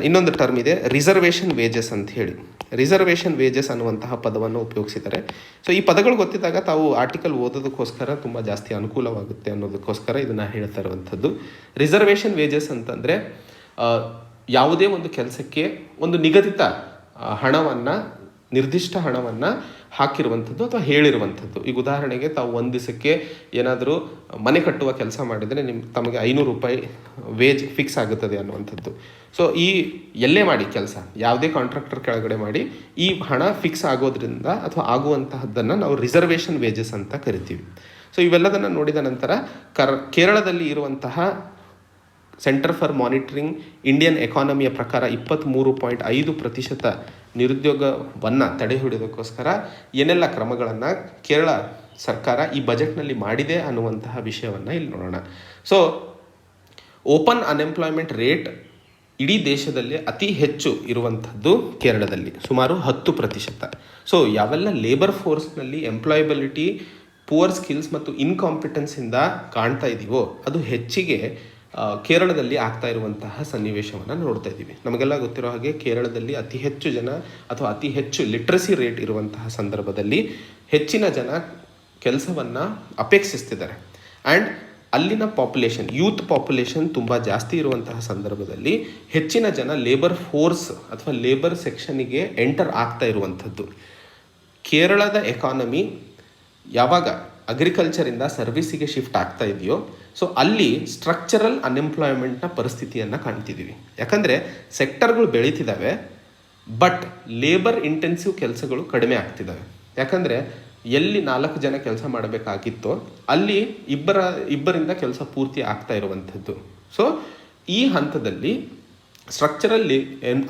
ಇನ್ನೊಂದು ಟರ್ಮ್ ಇದೆ ರಿಸರ್ವೇಷನ್ ವೇಜಸ್ ಅಂತ ಹೇಳಿ. ರಿಸರ್ವೇಷನ್ ವೇಜಸ್ ಅನ್ನುವಂತಹ ಪದವನ್ನು ಉಪಯೋಗಿಸಿದ್ದಾರೆ. ಸೊ ಈ ಪದಗಳು ಗೊತ್ತಿದ್ದಾಗ ತಾವು ಆರ್ಟಿಕಲ್ ಓದೋದಕ್ಕೋಸ್ಕರ ತುಂಬ ಜಾಸ್ತಿ ಅನುಕೂಲವಾಗುತ್ತೆ ಅನ್ನೋದಕ್ಕೋಸ್ಕರ ಇದನ್ನು ಹೇಳ್ತಾ ಇರುವಂಥದ್ದು. ರಿಸರ್ವೇಷನ್ ವೇಜಸ್ ಅಂತಂದರೆ ಯಾವುದೇ ಒಂದು ಕೆಲಸಕ್ಕೆ ಒಂದು ನಿಗದಿತ ಹಣವನ್ನು, ನಿರ್ದಿಷ್ಟ ಹಣವನ್ನು ಹಾಕಿರುವಂಥದ್ದು ಅಥವಾ ಹೇಳಿರುವಂಥದ್ದು. ಈಗ ಉದಾಹರಣೆಗೆ ತಾವು ಒಂದು ದಿವಸಕ್ಕೆ ಏನಾದರೂ ಮನೆ ಕಟ್ಟುವ ಕೆಲಸ ಮಾಡಿದರೆ ತಮಗೆ 500 ರೂಪಾಯಿ ವೇಜ್ ಫಿಕ್ಸ್ ಆಗುತ್ತದೆ ಅನ್ನುವಂಥದ್ದು. ಸೊ ಈ ಎಲ್ಲೇ ಮಾಡಿ ಕೆಲಸ, ಯಾವುದೇ ಕಾಂಟ್ರಾಕ್ಟರ್ ಕೆಳಗಡೆ ಮಾಡಿ ಈ ಹಣ ಫಿಕ್ಸ್ ಆಗೋದ್ರಿಂದ ಅಥವಾ ಆಗುವಂತಹದ್ದನ್ನು ನಾವು ರಿಸರ್ವೇಷನ್ ವೇಜಸ್ ಅಂತ ಕರಿತೀವಿ. ಸೊ ಇವೆಲ್ಲದನ್ನು ನೋಡಿದ ನಂತರ ಕೇರಳದಲ್ಲಿ ಇರುವಂತಹ ಸೆಂಟರ್ ಫಾರ್ ಮಾನಿಟರಿಂಗ್ ಇಂಡಿಯನ್ ಎಕಾನಮಿಯ ಪ್ರಕಾರ 23.5% ನಿರುದ್ಯೋಗವನ್ನು ತಡೆ ಹಿಡಿಯೋದಕ್ಕೋಸ್ಕರ ಏನೆಲ್ಲ ಕ್ರಮಗಳನ್ನು ಕೇರಳ ಸರ್ಕಾರ ಈ ಬಜೆಟ್ನಲ್ಲಿ ಮಾಡಿದೆ ಅನ್ನುವಂತಹ ವಿಷಯವನ್ನು ಇಲ್ಲಿ ನೋಡೋಣ. ಸೊ ಓಪನ್ ಅನ್ಎಂಪ್ಲಾಯ್ಮೆಂಟ್ ರೇಟ್ ಇಡೀ ದೇಶದಲ್ಲಿ ಅತಿ ಹೆಚ್ಚು ಇರುವಂಥದ್ದು ಕೇರಳದಲ್ಲಿ, ಸುಮಾರು 10%. ಸೊ ಯಾವೆಲ್ಲ ಲೇಬರ್ ಫೋರ್ಸ್ನಲ್ಲಿ ಎಂಪ್ಲಾಯಬಿಲಿಟಿ, ಪುವರ್ ಸ್ಕಿಲ್ಸ್ ಮತ್ತು ಇನ್ಕಾಂಪಿಟೆನ್ಸಿಂದ ಕಾಣ್ತಾ ಇದ್ದೀವೋ ಅದು ಹೆಚ್ಚಿಗೆ ಕೇರಳದಲ್ಲಿ ಆಗ್ತಾ ಇರುವಂತಹ ಸನ್ನಿವೇಶವನ್ನು ನೋಡ್ತಾ ಇದ್ದೀವಿ. ನಮಗೆಲ್ಲ ಗೊತ್ತಿರೋ ಹಾಗೆ ಕೇರಳದಲ್ಲಿ ಅತಿ ಹೆಚ್ಚು ಜನ ಅಥವಾ ಅತಿ ಹೆಚ್ಚು ಲಿಟ್ರಸಿ ರೇಟ್ ಇರುವಂತಹ ಸಂದರ್ಭದಲ್ಲಿ ಹೆಚ್ಚಿನ ಜನ ಕೆಲಸವನ್ನು ಅಪೇಕ್ಷಿಸ್ತಿದ್ದಾರೆ. ಆ್ಯಂಡ್ ಅಲ್ಲಿನ ಪಾಪ್ಯುಲೇಷನ್, ಯೂತ್ ಪಾಪ್ಯುಲೇಷನ್ ತುಂಬ ಜಾಸ್ತಿ ಇರುವಂತಹ ಸಂದರ್ಭದಲ್ಲಿ ಹೆಚ್ಚಿನ ಜನ ಲೇಬರ್ ಫೋರ್ಸ್ ಅಥವಾ ಲೇಬರ್ ಸೆಕ್ಷನಿಗೆ ಎಂಟರ್ ಆಗ್ತಾ ಇರುವಂಥದ್ದು. ಕೇರಳದ ಎಕಾನಮಿ ಯಾವಾಗ ಅಗ್ರಿಕಲ್ಚರಿಂದ ಸರ್ವಿಸಿಗೆ ಶಿಫ್ಟ್ ಆಗ್ತಾ ಇದೆಯೋ ಸೊ ಅಲ್ಲಿ ಸ್ಟ್ರಕ್ಚರಲ್ ಅನ್ಎಂಪ್ಲಾಯ್ಮೆಂಟ್ನ ಪರಿಸ್ಥಿತಿಯನ್ನು ಕಾಣ್ತಿದ್ದೀವಿ. ಯಾಕಂದರೆ ಸೆಕ್ಟರ್ಗಳು ಬೆಳೀತಿದ್ದಾವೆ, ಬಟ್ ಲೇಬರ್ ಇಂಟೆನ್ಸಿವ್ ಕೆಲಸಗಳು ಕಡಿಮೆ ಆಗ್ತಿದ್ದಾವೆ. ಯಾಕಂದರೆ ಎಲ್ಲಿ 4 ಜನ ಕೆಲಸ ಮಾಡಬೇಕಾಗಿತ್ತೋ ಅಲ್ಲಿ ಇಬ್ಬರಿಂದ ಕೆಲಸ ಪೂರ್ತಿ ಆಗ್ತಾ ಇರುವಂಥದ್ದು. ಸೊ ಈ ಹಂತದಲ್ಲಿ ಸ್ಟ್ರಕ್ಚರಲ್ಲಿ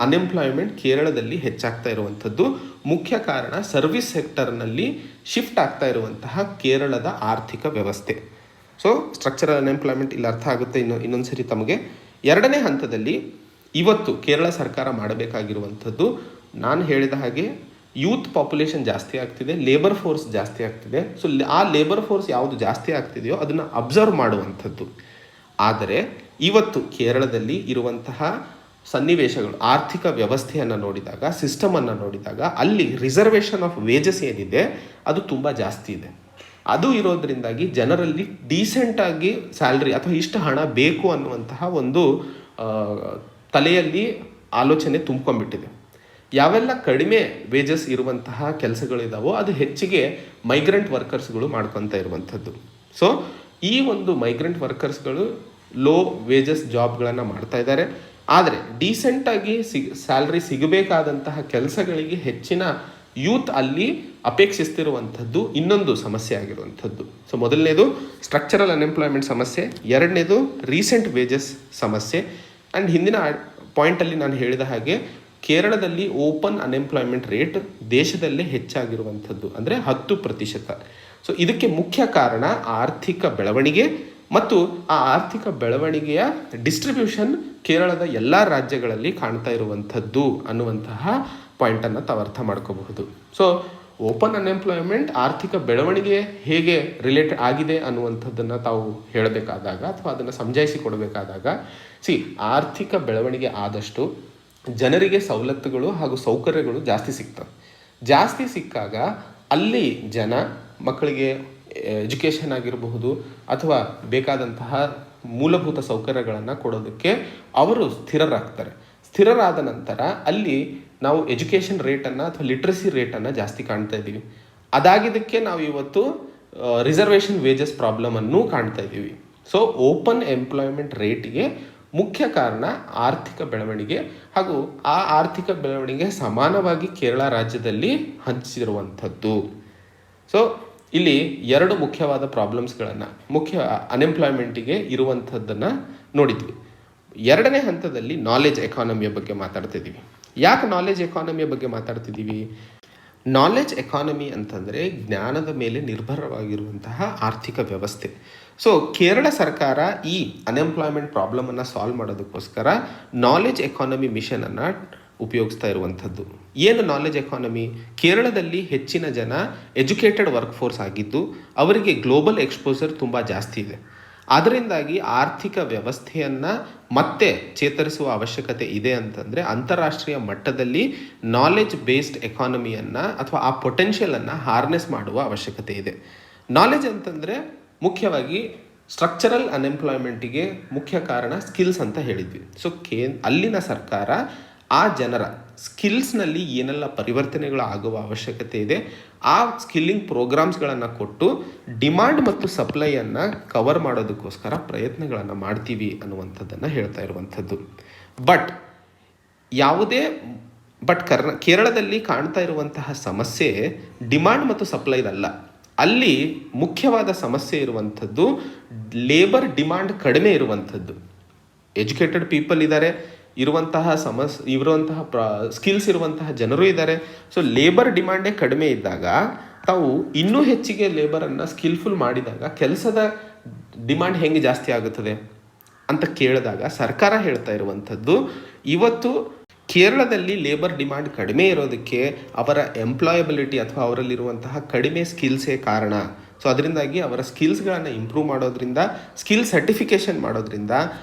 ಅನ್ಎಂಪ್ಲಾಯ್ಮೆಂಟ್ ಕೇರಳದಲ್ಲಿ ಹೆಚ್ಚಾಗ್ತಾ ಇರುವಂಥದ್ದು ಮುಖ್ಯ ಕಾರಣ ಸರ್ವಿಸ್ ಸೆಕ್ಟರ್ನಲ್ಲಿ ಶಿಫ್ಟ್ ಆಗ್ತಾ ಇರುವಂತಹ ಕೇರಳದ ಆರ್ಥಿಕ ವ್ಯವಸ್ಥೆ. ಸೊ ಸ್ಟ್ರಕ್ಚರಲ್ ಅನ್ಎಂಪ್ಲಾಯ್ಮೆಂಟ್ ಇಲ್ಲಿ ಅರ್ಥ ಆಗುತ್ತೆ. ಇನ್ನೊಂದು ಸರಿ ತಮಗೆ ಎರಡನೇ ಹಂತದಲ್ಲಿ ಇವತ್ತು ಕೇರಳ ಸರ್ಕಾರ ಮಾಡಬೇಕಾಗಿರುವಂಥದ್ದು, ನಾನು ಹೇಳಿದ ಹಾಗೆ ಯೂತ್ ಪಾಪ್ಯುಲೇಷನ್ ಜಾಸ್ತಿ ಆಗ್ತಿದೆ, ಲೇಬರ್ ಫೋರ್ಸ್ ಜಾಸ್ತಿ ಆಗ್ತಿದೆ. ಸೊ ಆ ಲೇಬರ್ ಫೋರ್ಸ್ ಯಾವುದು ಜಾಸ್ತಿ ಆಗ್ತಿದೆಯೋ ಅದನ್ನು ಅಬ್ಸರ್ವ್ ಮಾಡುವಂಥದ್ದು. ಆದರೆ ಇವತ್ತು ಕೇರಳದಲ್ಲಿ ಇರುವಂತಹ ಸನ್ನಿವೇಶಗಳು, ಆರ್ಥಿಕ ವ್ಯವಸ್ಥೆಯನ್ನು ನೋಡಿದಾಗ, ಸಿಸ್ಟಮನ್ನು ನೋಡಿದಾಗ ಅಲ್ಲಿ ರಿಸರ್ವೇಷನ್ ಆಫ್ ವೇಜಸ್ ಏನಿದೆ ಅದು ತುಂಬ ಜಾಸ್ತಿ ಇದೆ. ಅದು ಇರೋದ್ರಿಂದಾಗಿ ಜನರಲ್ಲಿ ಡೀಸೆಂಟಾಗಿ ಸ್ಯಾಲ್ರಿ ಅಥವಾ ಇಷ್ಟು ಹಣ ಬೇಕು ಅನ್ನುವಂತಹ ಒಂದು ತಲೆಯಲ್ಲಿ ಆಲೋಚನೆ ತುಂಬ್ಕೊಂಡ್ಬಿಟ್ಟಿದೆ. ಯಾವೆಲ್ಲ ಕಡಿಮೆ ವೇಜಸ್ ಇರುವಂತಹ ಕೆಲಸಗಳಿದಾವೋ ಅದು ಹೆಚ್ಚಿಗೆ ಮೈಗ್ರೆಂಟ್ ವರ್ಕರ್ಸ್ಗಳು ಮಾಡ್ಕೊತಾ ಇರುವಂಥದ್ದು. ಸೊ ಈ ಒಂದು ಮೈಗ್ರೆಂಟ್ ವರ್ಕರ್ಸ್ಗಳು ಲೋ ವೇಜಸ್ ಜಾಬ್ಗಳನ್ನು ಮಾಡ್ತಾ ಇದ್ದಾರೆ. ಆದರೆ ಡೀಸೆಂಟಾಗಿ ಸ್ಯಾಲ್ರಿ ಸಿಗಬೇಕಾದಂತಹ ಕೆಲಸಗಳಿಗೆ ಹೆಚ್ಚಿನ ಯೂತ್ ಅಲ್ಲಿ ಅಪೇಕ್ಷಿಸ್ತಿರುವಂಥದ್ದು ಇನ್ನೊಂದು ಸಮಸ್ಯೆ ಆಗಿರುವಂಥದ್ದು. ಸೊ ಮೊದಲನೇದು ಸ್ಟ್ರಕ್ಚರಲ್ ಅನ್ಎಂಪ್ಲಾಯ್ಮೆಂಟ್ ಸಮಸ್ಯೆ, ಎರಡನೇದು ರೀಸೆಂಟ್ ವೇಜಸ್ ಸಮಸ್ಯೆ. ಆ್ಯಂಡ್ ಹಿಂದಿನ ಪಾಯಿಂಟಲ್ಲಿ ನಾನು ಹೇಳಿದ ಹಾಗೆ ಕೇರಳದಲ್ಲಿ ಓಪನ್ ಅನ್ಎಂಪ್ಲಾಯ್ಮೆಂಟ್ ರೇಟ್ ದೇಶದಲ್ಲೇ ಹೆಚ್ಚಾಗಿರುವಂಥದ್ದು, ಅಂದರೆ 10%. ಸೊ ಇದಕ್ಕೆ ಮುಖ್ಯ ಕಾರಣ ಆರ್ಥಿಕ ಬೆಳವಣಿಗೆ ಮತ್ತು ಆ ಆರ್ಥಿಕ ಬೆಳವಣಿಗೆಯ ಡಿಸ್ಟ್ರಿಬ್ಯೂಷನ್ ಕೇರಳದ ಎಲ್ಲ ರಾಜ್ಯಗಳಲ್ಲಿ ಕಾಣ್ತಾ ಇರುವಂಥದ್ದು ಅನ್ನುವಂತಹ ಪಾಯಿಂಟನ್ನು ತಾವು ಅರ್ಥ ಮಾಡ್ಕೋಬಹುದು. ಸೊ ಓಪನ್ ಅನ್ಎಂಪ್ಲಾಯ್ಮೆಂಟ್ ಆರ್ಥಿಕ ಬೆಳವಣಿಗೆ ಹೇಗೆ ರಿಲೇಟೆಡ್ ಆಗಿದೆ ಅನ್ನುವಂಥದ್ದನ್ನು ತಾವು ಹೇಳಬೇಕಾದಾಗ ಅಥವಾ ಅದನ್ನು ಸಮಜಾಯಿಸಿ ಕೊಡಬೇಕಾದಾಗ, ಆರ್ಥಿಕ ಬೆಳವಣಿಗೆ ಆದಷ್ಟು ಜನರಿಗೆ ಸವಲತ್ತುಗಳು ಹಾಗೂ ಸೌಕರ್ಯಗಳು ಜಾಸ್ತಿ ಸಿಕ್ಕಾಗ ಅಲ್ಲಿ ಜನ ಮಕ್ಕಳಿಗೆ ಎಜುಕೇಷನ್ ಆಗಿರಬಹುದು ಅಥವಾ ಬೇಕಾದಂತಹ ಮೂಲಭೂತ ಸೌಕರ್ಯಗಳನ್ನು ಕೊಡೋದಕ್ಕೆ ಅವರು ಸ್ಥಿರರಾದ ನಂತರ ಅಲ್ಲಿ ನಾವು ಎಜುಕೇಷನ್ ರೇಟನ್ನು ಅಥವಾ ಲಿಟ್ರಸಿ ರೇಟನ್ನು ಜಾಸ್ತಿ ಕಾಣ್ತಾ ಇದ್ದೀವಿ. ಅದಾಗಿದ್ದಕ್ಕೆ ನಾವು ಇವತ್ತು ರಿಸರ್ವೇಷನ್ ವೇಜಸ್ ಪ್ರಾಬ್ಲಮನ್ನು ಕಾಣ್ತಾ ಇದ್ದೀವಿ. ಸೊ ಓಪನ್ ಎಂಪ್ಲಾಯ್ಮೆಂಟ್ ರೇಟಿಗೆ ಮುಖ್ಯ ಕಾರಣ ಆರ್ಥಿಕ ಬೆಳವಣಿಗೆ ಹಾಗೂ ಆ ಆರ್ಥಿಕ ಬೆಳವಣಿಗೆ ಸಮಾನವಾಗಿ ಕೇರಳ ರಾಜ್ಯದಲ್ಲಿ ಹಂಚಿರುವಂಥದ್ದು. ಸೊ ಇಲ್ಲಿ ಎರಡು ಮುಖ್ಯವಾದ ಪ್ರಾಬ್ಲಮ್ಸ್ಗಳನ್ನು ಅನ್ಎಂಪ್ಲಾಯ್ಮೆಂಟಿಗೆ ಇರುವಂಥದ್ದನ್ನು ನೋಡಿದ್ವಿ. ಎರಡನೇ ಹಂತದಲ್ಲಿ ನಾಲೆಜ್ ಎಕಾನಮಿಯ ಬಗ್ಗೆ ಮಾತಾಡ್ತಿದ್ದೀವಿ. ಯಾಕೆ ನಾಲೆಜ್ ಎಕಾನಮಿಯ ಬಗ್ಗೆ ಮಾತಾಡ್ತಿದ್ದೀವಿ? ನಾಲೆಜ್ ಎಕಾನಮಿ ಅಂತಂದರೆ ಜ್ಞಾನದ ಮೇಲೆ ನಿರ್ಭರವಾಗಿರುವಂತಹ ಆರ್ಥಿಕ ವ್ಯವಸ್ಥೆ. ಸೊ ಕೇರಳ ಸರ್ಕಾರ ಈ ಅನ್ಎಂಪ್ಲಾಯ್ಮೆಂಟ್ ಪ್ರಾಬ್ಲಮನ್ನು ಸಾಲ್ವ್ ಮಾಡೋದಕ್ಕೋಸ್ಕರ ನಾಲೆಜ್ ಎಕಾನಮಿ ಮಿಷನನ್ನು ಉಪಯೋಗಿಸ್ತಾ ಇರುವಂಥದ್ದು. ಏನು ನಾಲೆಜ್ ಎಕಾನಮಿ? ಕೇರಳದಲ್ಲಿ ಹೆಚ್ಚಿನ ಜನ ಎಜುಕೇಟೆಡ್ ವರ್ಕ್ ಫೋರ್ಸ್ ಆಗಿದ್ದು ಅವರಿಗೆ ಗ್ಲೋಬಲ್ ಎಕ್ಸ್ಪೋಜರ್ ತುಂಬ ಜಾಸ್ತಿ ಇದೆ. ಅದರಿಂದಾಗಿ ಆರ್ಥಿಕ ವ್ಯವಸ್ಥೆಯನ್ನು ಮತ್ತೆ ಚೇತರಿಸುವ ಅವಶ್ಯಕತೆ ಇದೆ ಅಂತಂದರೆ ಅಂತಾರಾಷ್ಟ್ರೀಯ ಮಟ್ಟದಲ್ಲಿ ನಾಲೆಜ್ ಬೇಸ್ಡ್ ಎಕಾನಮಿಯನ್ನು ಅಥವಾ ಆ ಪೊಟೆನ್ಷಿಯಲನ್ನು ಹಾರ್ನೆಸ್ ಮಾಡುವ ಅವಶ್ಯಕತೆ ಇದೆ. ನಾಲೆಜ್ ಅಂತಂದರೆ ಮುಖ್ಯವಾಗಿ ಸ್ಟ್ರಕ್ಚರಲ್ ಅನ್ಎಂಪ್ಲಾಯ್ಮೆಂಟಿಗೆ ಮುಖ್ಯ ಕಾರಣ ಸ್ಕಿಲ್ಸ್ ಅಂತ ಹೇಳಿದ್ವಿ. ಸೊ ಅಲ್ಲಿನ ಸರ್ಕಾರ ಆ ಜನರ ಸ್ಕಿಲ್ಸ್ನಲ್ಲಿ ಏನೆಲ್ಲ ಪರಿವರ್ತನೆಗಳು ಆಗುವ ಅವಶ್ಯಕತೆ ಇದೆ ಆ ಸ್ಕಿಲ್ಲಿಂಗ್ ಪ್ರೋಗ್ರಾಮ್ಸ್ಗಳನ್ನು ಕೊಟ್ಟು ಡಿಮಾಂಡ್ ಮತ್ತು ಸಪ್ಲೈಯನ್ನು ಕವರ್ ಮಾಡೋದಕ್ಕೋಸ್ಕರ ಪ್ರಯತ್ನಗಳನ್ನು ಮಾಡ್ತೀವಿ ಅನ್ನುವಂಥದ್ದನ್ನು ಹೇಳ್ತಾ ಇರುವಂಥದ್ದು. ಕೇರಳದಲ್ಲಿ ಕಾಣ್ತಾ ಇರುವಂತಹ ಸಮಸ್ಯೆ ಡಿಮಾಂಡ್ ಮತ್ತು ಸಪ್ಲೈದಲ್ಲ. ಅಲ್ಲಿ ಮುಖ್ಯವಾದ ಸಮಸ್ಯೆ ಇರುವಂಥದ್ದು ಲೇಬರ್ ಡಿಮಾಂಡ್ ಕಡಿಮೆ ಇರುವಂಥದ್ದು. ಎಜುಕೇಟೆಡ್ ಪೀಪಲ್ ಇದ್ದಾರೆ, ಇರುವಂತಹ ಸ್ಕಿಲ್ಸ್ ಇರುವಂತಹ ಜನರು ಇದ್ದಾರೆ. ಸೊ ಲೇಬರ್ ಡಿಮಾಂಡೇ ಕಡಿಮೆ ಇದ್ದಾಗ ತಾವು ಇನ್ನೂ ಹೆಚ್ಚಿಗೆ ಲೇಬರನ್ನು ಸ್ಕಿಲ್ಫುಲ್ ಮಾಡಿದಾಗ ಕೆಲಸದ ಡಿಮಾಂಡ್ ಹೆಂಗೆ ಜಾಸ್ತಿ ಆಗುತ್ತದೆ ಅಂತ ಕೇಳಿದಾಗ ಸರ್ಕಾರ ಹೇಳ್ತಾ ಇರುವಂಥದ್ದು ಇವತ್ತು ಕೇರಳದಲ್ಲಿ ಲೇಬರ್ ಡಿಮಾಂಡ್ ಕಡಿಮೆ ಇರೋದಕ್ಕೆ ಅವರ ಎಂಪ್ಲಾಯಬಿಲಿಟಿ ಅಥವಾ ಅವರಲ್ಲಿರುವಂತಹ ಕಡಿಮೆ ಸ್ಕಿಲ್ಸೇ ಕಾರಣ. ಸೊ ಅದರಿಂದಾಗಿ ಅವರ ಸ್ಕಿಲ್ಸ್ಗಳನ್ನು ಇಂಪ್ರೂವ್ ಮಾಡೋದ್ರಿಂದ, ಸ್ಕಿಲ್ ಸರ್ಟಿಫಿಕೇಷನ್ ಮಾಡೋದ್ರಿಂದ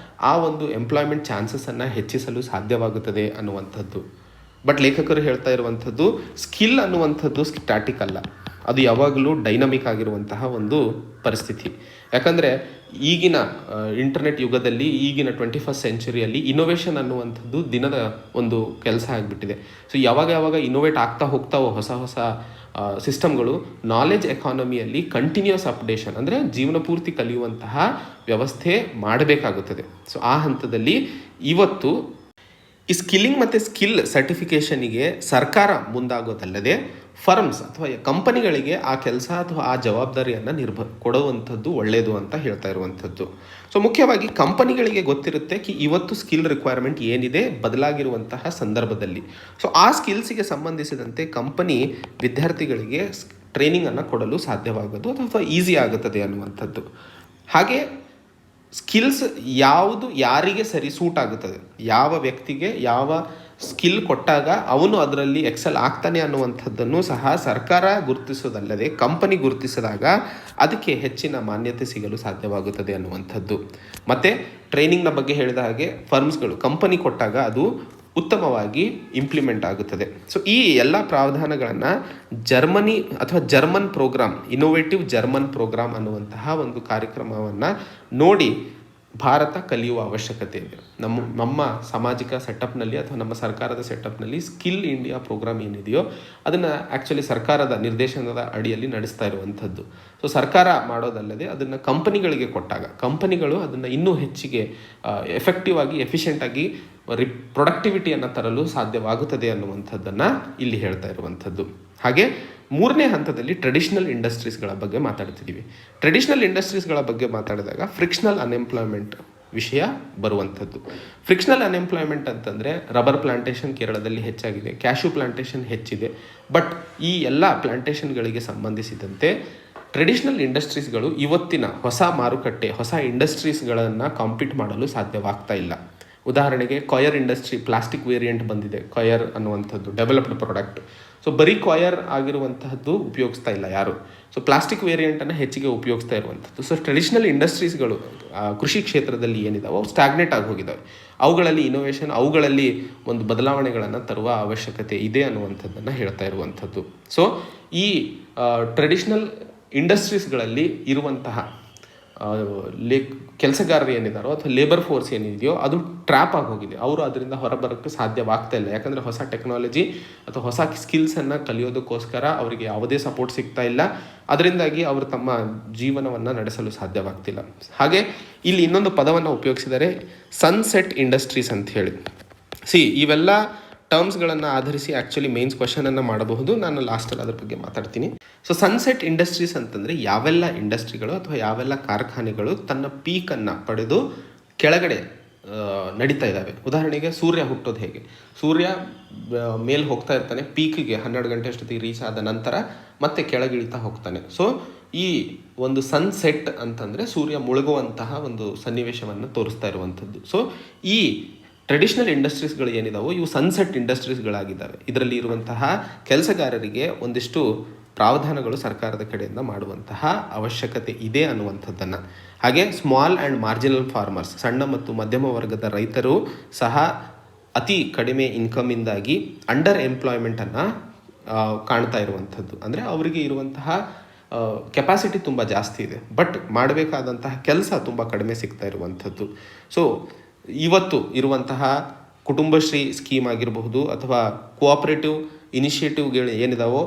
ಆ ಒಂದು ಎಂಪ್ಲಾಯ್ಮೆಂಟ್ ಚಾನ್ಸಸನ್ನು ಹೆಚ್ಚಿಸಲು ಸಾಧ್ಯವಾಗುತ್ತದೆ ಅನ್ನುವಂಥದ್ದು. ಲೇಖಕರು ಹೇಳ್ತಾ ಇರುವಂಥದ್ದು ಸ್ಕಿಲ್ ಅನ್ನುವಂಥದ್ದು ಸ್ಟ್ಯಾಟಿಕ್ ಅಲ್ಲ, ಅದು ಯಾವಾಗಲೂ ಡೈನಮಿಕ್ ಆಗಿರುವಂತಹ ಒಂದು ಪರಿಸ್ಥಿತಿ. ಯಾಕಂದರೆ ಈಗಿನ ಇಂಟರ್ನೆಟ್ ಯುಗದಲ್ಲಿ, ಈಗಿನ 21st ಸೆಂಚುರಿಯಲ್ಲಿ ಇನೋವೇಷನ್ ಅನ್ನುವಂಥದ್ದು ದಿನದ ಒಂದು ಕೆಲಸ ಆಗಿಬಿಟ್ಟಿದೆ. ಸೊ ಯಾವಾಗ ಇನೋವೇಟ್ ಆಗ್ತಾ ಹೋಗ್ತಾವೋ ಹೊಸ ಸಿಸ್ಟಮ್ಗಳು, ನಾಲೆಜ್ ಎಕಾನಮಿಯಲ್ಲಿ ಕಂಟಿನ್ಯೂಸ್ ಅಪ್ಡೇಷನ್ ಅಂದರೆ ಜೀವನ ಪೂರ್ತಿ ಕಲಿಯುವಂತಹ ವ್ಯವಸ್ಥೆ ಮಾಡಬೇಕಾಗುತ್ತದೆ. ಸೊ ಆ ಹಂತದಲ್ಲಿ ಇವತ್ತು ಈ ಸ್ಕಿಲ್ಲಿಂಗ್ ಮತ್ತು ಸ್ಕಿಲ್ ಸರ್ಟಿಫಿಕೇಷನಿಗೆ ಸರ್ಕಾರ ಮುಂದಾಗೋದಲ್ಲದೆ ಫರ್ಮ್ಸ್ ಅಥವಾ ಕಂಪನಿಗಳಿಗೆ ಆ ಕೆಲಸ ಅಥವಾ ಆ ಜವಾಬ್ದಾರಿಯನ್ನು ಕೊಡುವಂಥದ್ದು ಒಳ್ಳೆಯದು ಅಂತ ಹೇಳ್ತಾ ಇರುವಂಥದ್ದು. ಸೊ ಮುಖ್ಯವಾಗಿ ಕಂಪನಿಗಳಿಗೆ ಗೊತ್ತಿರುತ್ತೆ ಇವತ್ತು ಸ್ಕಿಲ್ ರಿಕ್ವೈರ್ಮೆಂಟ್ ಏನಿದೆ ಬದಲಾಗಿರುವಂತಹ ಸಂದರ್ಭದಲ್ಲಿ. ಸೊ ಆ ಸ್ಕಿಲ್ಸಿಗೆ ಸಂಬಂಧಿಸಿದಂತೆ ಕಂಪನಿ ವಿದ್ಯಾರ್ಥಿಗಳಿಗೆ ಟ್ರೈನಿಂಗನ್ನು ಕೊಡಲು ಸಾಧ್ಯವಾಗೋದು ಅಥವಾ ಈಸಿ ಆಗುತ್ತದೆ ಅನ್ನುವಂಥದ್ದು. ಹಾಗೆ ಸ್ಕಿಲ್ಸ್ ಯಾರಿಗೆ ಸೂಟ್ ಆಗುತ್ತದೆ, ಯಾವ ವ್ಯಕ್ತಿಗೆ ಯಾವ ಸ್ಕಿಲ್ ಕೊಟ್ಟಾಗ ಅವನು ಅದರಲ್ಲಿ ಎಕ್ಸೆಲ್ ಆಗ್ತಾನೆ ಅನ್ನುವಂಥದ್ದನ್ನು ಸಹ ಸರ್ಕಾರ ಗುರುತಿಸೋದಲ್ಲದೆ ಕಂಪನಿ ಗುರುತಿಸಿದಾಗ ಅದಕ್ಕೆ ಹೆಚ್ಚಿನ ಮಾನ್ಯತೆ ಸಿಗಲು ಸಾಧ್ಯವಾಗುತ್ತದೆ ಅನ್ನುವಂಥದ್ದು. ಮತ್ತು ಟ್ರೈನಿಂಗ್ನ ಬಗ್ಗೆ ಹೇಳಿದ ಹಾಗೆ ಫರ್ಮ್ಸ್ಗಳು ಕಂಪನಿ ಕೊಟ್ಟಾಗ ಅದು ಉತ್ತಮವಾಗಿ ಇಂಪ್ಲಿಮೆಂಟ್ ಆಗುತ್ತದೆ. ಸೊ ಈ ಎಲ್ಲ ಪ್ರಾವಧಾನಗಳನ್ನು ಜರ್ಮನಿ ಅಥವಾ German programme, innovative German programme ಅನ್ನುವಂತಹ ಒಂದು ಕಾರ್ಯಕ್ರಮವನ್ನು ನೋಡಿ ಭಾರತ ಕಲಿಯುವ ಅವಶ್ಯಕತೆ ಇದೆ. ನಮ್ಮ ಸಾಮಾಜಿಕ ಸೆಟಪ್ನಲ್ಲಿ ಅಥವಾ ನಮ್ಮ ಸರ್ಕಾರದ ಸೆಟಪ್ನಲ್ಲಿ ಸ್ಕಿಲ್ ಇಂಡಿಯಾ ಪ್ರೋಗ್ರಾಮ್ ಏನಿದೆಯೋ ಅದನ್ನು ಆ್ಯಕ್ಚುಲಿ ಸರ್ಕಾರದ ನಿರ್ದೇಶನದ ಅಡಿಯಲ್ಲಿ ನಡೆಸ್ತಾ ಇರುವಂಥದ್ದು. ಸೊ ಸರ್ಕಾರ ಮಾಡೋದಲ್ಲದೆ ಅದನ್ನು ಕಂಪನಿಗಳಿಗೆ ಕೊಟ್ಟಾಗ ಕಂಪನಿಗಳು ಅದನ್ನು ಇನ್ನೂ ಹೆಚ್ಚಿಗೆ ಎಫೆಕ್ಟಿವ್ ಆಗಿ ಎಫಿಷಿಯೆಂಟಾಗಿ ಪ್ರೊಡಕ್ಟಿವಿಟಿಯನ್ನು ತರಲು ಸಾಧ್ಯವಾಗುತ್ತದೆ ಅನ್ನುವಂಥದ್ದನ್ನು ಇಲ್ಲಿ ಹೇಳ್ತಾ ಇರುವಂಥದ್ದು. ಹಾಗೆ ಮೂರನೇ ಹಂತದಲ್ಲಿ ಟ್ರೆಡಿಷನಲ್ ಇಂಡಸ್ಟ್ರೀಸ್ಗಳ ಬಗ್ಗೆ ಮಾತಾಡ್ತಿದ್ದೀವಿ. ಟ್ರೆಡಿಷನಲ್ ಇಂಡಸ್ಟ್ರೀಸ್ಗಳ ಬಗ್ಗೆ ಮಾತಾಡಿದಾಗ ಫ್ರಿಕ್ಷನಲ್ ಅನ್ಎಂಪ್ಲಾಯ್ಮೆಂಟ್ ವಿಷಯ ಬರುವಂಥದ್ದು. ಫ್ರಿಕ್ಷನಲ್ ಅನ್ಎಂಪ್ಲಾಯ್ಮೆಂಟ್ ಅಂತಂದರೆ ರಬ್ಬರ್ ಪ್ಲಾಂಟೇಷನ್ ಕೇರಳದಲ್ಲಿ ಹೆಚ್ಚಾಗಿದೆ, ಕ್ಯಾಶ್ಯೂ ಪ್ಲಾಂಟೇಷನ್ ಹೆಚ್ಚಿದೆ. ಈ ಎಲ್ಲ ಪ್ಲಾಂಟೇಷನ್ಗಳಿಗೆ ಸಂಬಂಧಿಸಿದಂತೆ ಟ್ರೆಡಿಷನಲ್ ಇಂಡಸ್ಟ್ರೀಸ್ಗಳು ಇವತ್ತಿನ ಹೊಸ ಮಾರುಕಟ್ಟೆ, ಹೊಸ ಇಂಡಸ್ಟ್ರೀಸ್ಗಳನ್ನು ಕಾಂಪೀಟ್ ಮಾಡಲು ಸಾಧ್ಯವಾಗ್ತಾ ಇಲ್ಲ. ಉದಾಹರಣೆಗೆ ಕಾಯರ್ ಇಂಡಸ್ಟ್ರಿ, ಪ್ಲಾಸ್ಟಿಕ್ ವೇರಿಯಂಟ್ ಬಂದಿದೆ ಕಾಯರ್ ಅನ್ನುವಂಥದ್ದು, ಡೆವಲಪ್ಡ್ ಪ್ರಾಡಕ್ಟ್. ಸೊ ಬರೀ ಕಾಯರ್ ಆಗಿರುವಂತಹದ್ದು ಉಪಯೋಗಿಸ್ತಾ ಇಲ್ಲ ಯಾರು. ಸೊ ಪ್ಲಾಸ್ಟಿಕ್ ವೇರಿಯಂಟನ್ನು ಹೆಚ್ಚಿಗೆ ಉಪಯೋಗಿಸ್ತಾ ಇರುವಂಥದ್ದು. ಸೊ ಟ್ರೆಡಿಷನಲ್ ಇಂಡಸ್ಟ್ರೀಸ್ಗಳು ಕೃಷಿ ಕ್ಷೇತ್ರದಲ್ಲಿ ಏನಿದಾವೆ ಅವು ಸ್ಟಾಗ್ನೇಟ್ ಆಗಿ ಹೋಗಿದ್ದಾವೆ. ಅವುಗಳಲ್ಲಿ ಇನೋವೇಷನ್, ಅವುಗಳಲ್ಲಿ ಒಂದು ಬದಲಾವಣೆಗಳನ್ನು ತರುವ ಅವಶ್ಯಕತೆ ಇದೆ ಅನ್ನುವಂಥದ್ದನ್ನು ಹೇಳ್ತಾ ಇರುವಂಥದ್ದು. ಸೊ ಈ ಟ್ರೆಡಿಷನಲ್ ಇಂಡಸ್ಟ್ರೀಸ್ಗಳಲ್ಲಿ ಇರುವಂತಹ ಕೆಲಸಗಾರರು ಏನಿದ್ದಾರೋ ಅಥವಾ ಲೇಬರ್ ಫೋರ್ಸ್ ಏನಿದೆಯೋ ಅದು ಟ್ರ್ಯಾಪ್ ಆಗಿ ಹೋಗಿದೆ. ಅವರು ಅದರಿಂದ ಹೊರಬರೋಕ್ಕೆ ಸಾಧ್ಯವಾಗ್ತಾ ಇಲ್ಲ. ಯಾಕಂದರೆ ಹೊಸ ಟೆಕ್ನಾಲಜಿ ಅಥವಾ ಹೊಸ ಸ್ಕಿಲ್ಸನ್ನು ಕಲಿಯೋದಕ್ಕೋಸ್ಕರ ಅವರಿಗೆ ಯಾವುದೇ ಸಪೋರ್ಟ್ ಸಿಗ್ತಾ ಇಲ್ಲ. ಅದರಿಂದಾಗಿ ಅವರು ತಮ್ಮ ಜೀವನವನ್ನು ನಡೆಸಲು ಸಾಧ್ಯವಾಗ್ತಿಲ್ಲ. ಹಾಗೆ ಇಲ್ಲಿ ಇನ್ನೊಂದು ಪದವನ್ನು ಉಪಯೋಗಿಸಿದರೆ ಸನ್ಸೆಟ್ ಇಂಡಸ್ಟ್ರೀಸ್ ಅಂತ ಹೇಳಿ. ಇವೆಲ್ಲ ಟರ್ಮ್ಸ್ಗಳನ್ನು ಆಧರಿಸಿ ಆ್ಯಕ್ಚುಲಿ ಮೇನ್ಸ್ ಕ್ವಶನನ್ನು ಮಾಡಬಹುದು. ನಾನು ಲಾಸ್ಟಲ್ಲಿ ಅದ್ರ ಬಗ್ಗೆ ಮಾತಾಡ್ತೀನಿ. ಸೊ ಸನ್ಸೆಟ್ ಇಂಡಸ್ಟ್ರೀಸ್ ಅಂತಂದರೆ ಯಾವೆಲ್ಲ ಇಂಡಸ್ಟ್ರಿಗಳು ಅಥವಾ ಯಾವೆಲ್ಲ ಕಾರ್ಖಾನೆಗಳು ತನ್ನ ಪೀಕನ್ನು ಪಡೆದು ಕೆಳಗಡೆ ನಡೀತಾ ಇದ್ದಾವೆ. ಉದಾಹರಣೆಗೆ ಸೂರ್ಯ ಹುಟ್ಟೋದು ಹೇಗೆ, ಸೂರ್ಯ ಮೇಲೆ ಹೋಗ್ತಾ ಇರ್ತಾನೆ, ಪೀಕಿಗೆ 12 ಗಂಟೆ ಅಷ್ಟೊತ್ತಿಗೆ ರೀಚ್ ಆದ ನಂತರ ಮತ್ತೆ ಕೆಳಗಿಳಿತಾ ಹೋಗ್ತಾನೆ. ಸೊ ಈ ಒಂದು ಸನ್ಸೆಟ್ ಅಂತಂದರೆ ಸೂರ್ಯ ಮುಳುಗುವಂತಹ ಒಂದು ಸನ್ನಿವೇಶವನ್ನು ತೋರಿಸ್ತಾ ಇರುವಂಥದ್ದು. ಸೊ ಈ ಟ್ರೆಡಿಷ್ನಲ್ ಇಂಡಸ್ಟ್ರೀಸ್ಗಳು ಏನಿದಾವೋ ಇವು ಸನ್ಸೆಟ್ ಇಂಡಸ್ಟ್ರೀಸ್ಗಳಾಗಿದ್ದಾವೆ. ಇದರಲ್ಲಿ ಇರುವಂತಹ ಕೆಲಸಗಾರರಿಗೆ ಒಂದಿಷ್ಟು ಪ್ರಾವಧಾನಗಳು ಸರ್ಕಾರದ ಕಡೆಯಿಂದ ಮಾಡುವಂತಹ ಅವಶ್ಯಕತೆ ಇದೆ ಅನ್ನುವಂಥದ್ದನ್ನು. ಹಾಗೆ ಸ್ಮಾಲ್ ಆ್ಯಂಡ್ ಮಾರ್ಜಿನಲ್ ಫಾರ್ಮರ್ಸ್, ಸಣ್ಣ ಮತ್ತು ಮಧ್ಯಮ ವರ್ಗದ ರೈತರು ಸಹ ಅತಿ ಕಡಿಮೆ ಇನ್ಕಮಿಂದಾಗಿ ಅಂಡರ್ ಎಂಪ್ಲಾಯ್ಮೆಂಟನ್ನು ಕಾಣ್ತಾ ಇರುವಂಥದ್ದು. ಅಂದರೆ ಅವರಿಗೆ ಇರುವಂತಹ ಕೆಪಾಸಿಟಿ ತುಂಬ ಜಾಸ್ತಿ ಇದೆ, ಬಟ್ ಮಾಡಬೇಕಾದಂತಹ ಕೆಲಸ ತುಂಬ ಕಡಿಮೆ ಸಿಗ್ತಾ ಇರುವಂಥದ್ದು. ಸೊ ಇವತ್ತು ಇರುವಂತಹ ಕುಟುಂಬಶ್ರೀ ಸ್ಕೀಮ್ ಆಗಿರಬಹುದು ಅಥವಾ ಕೋಆಪರೇಟಿವ್ ಇನಿಷಿಯೇಟಿವ್ಗಳು ಏನಿದಾವೋ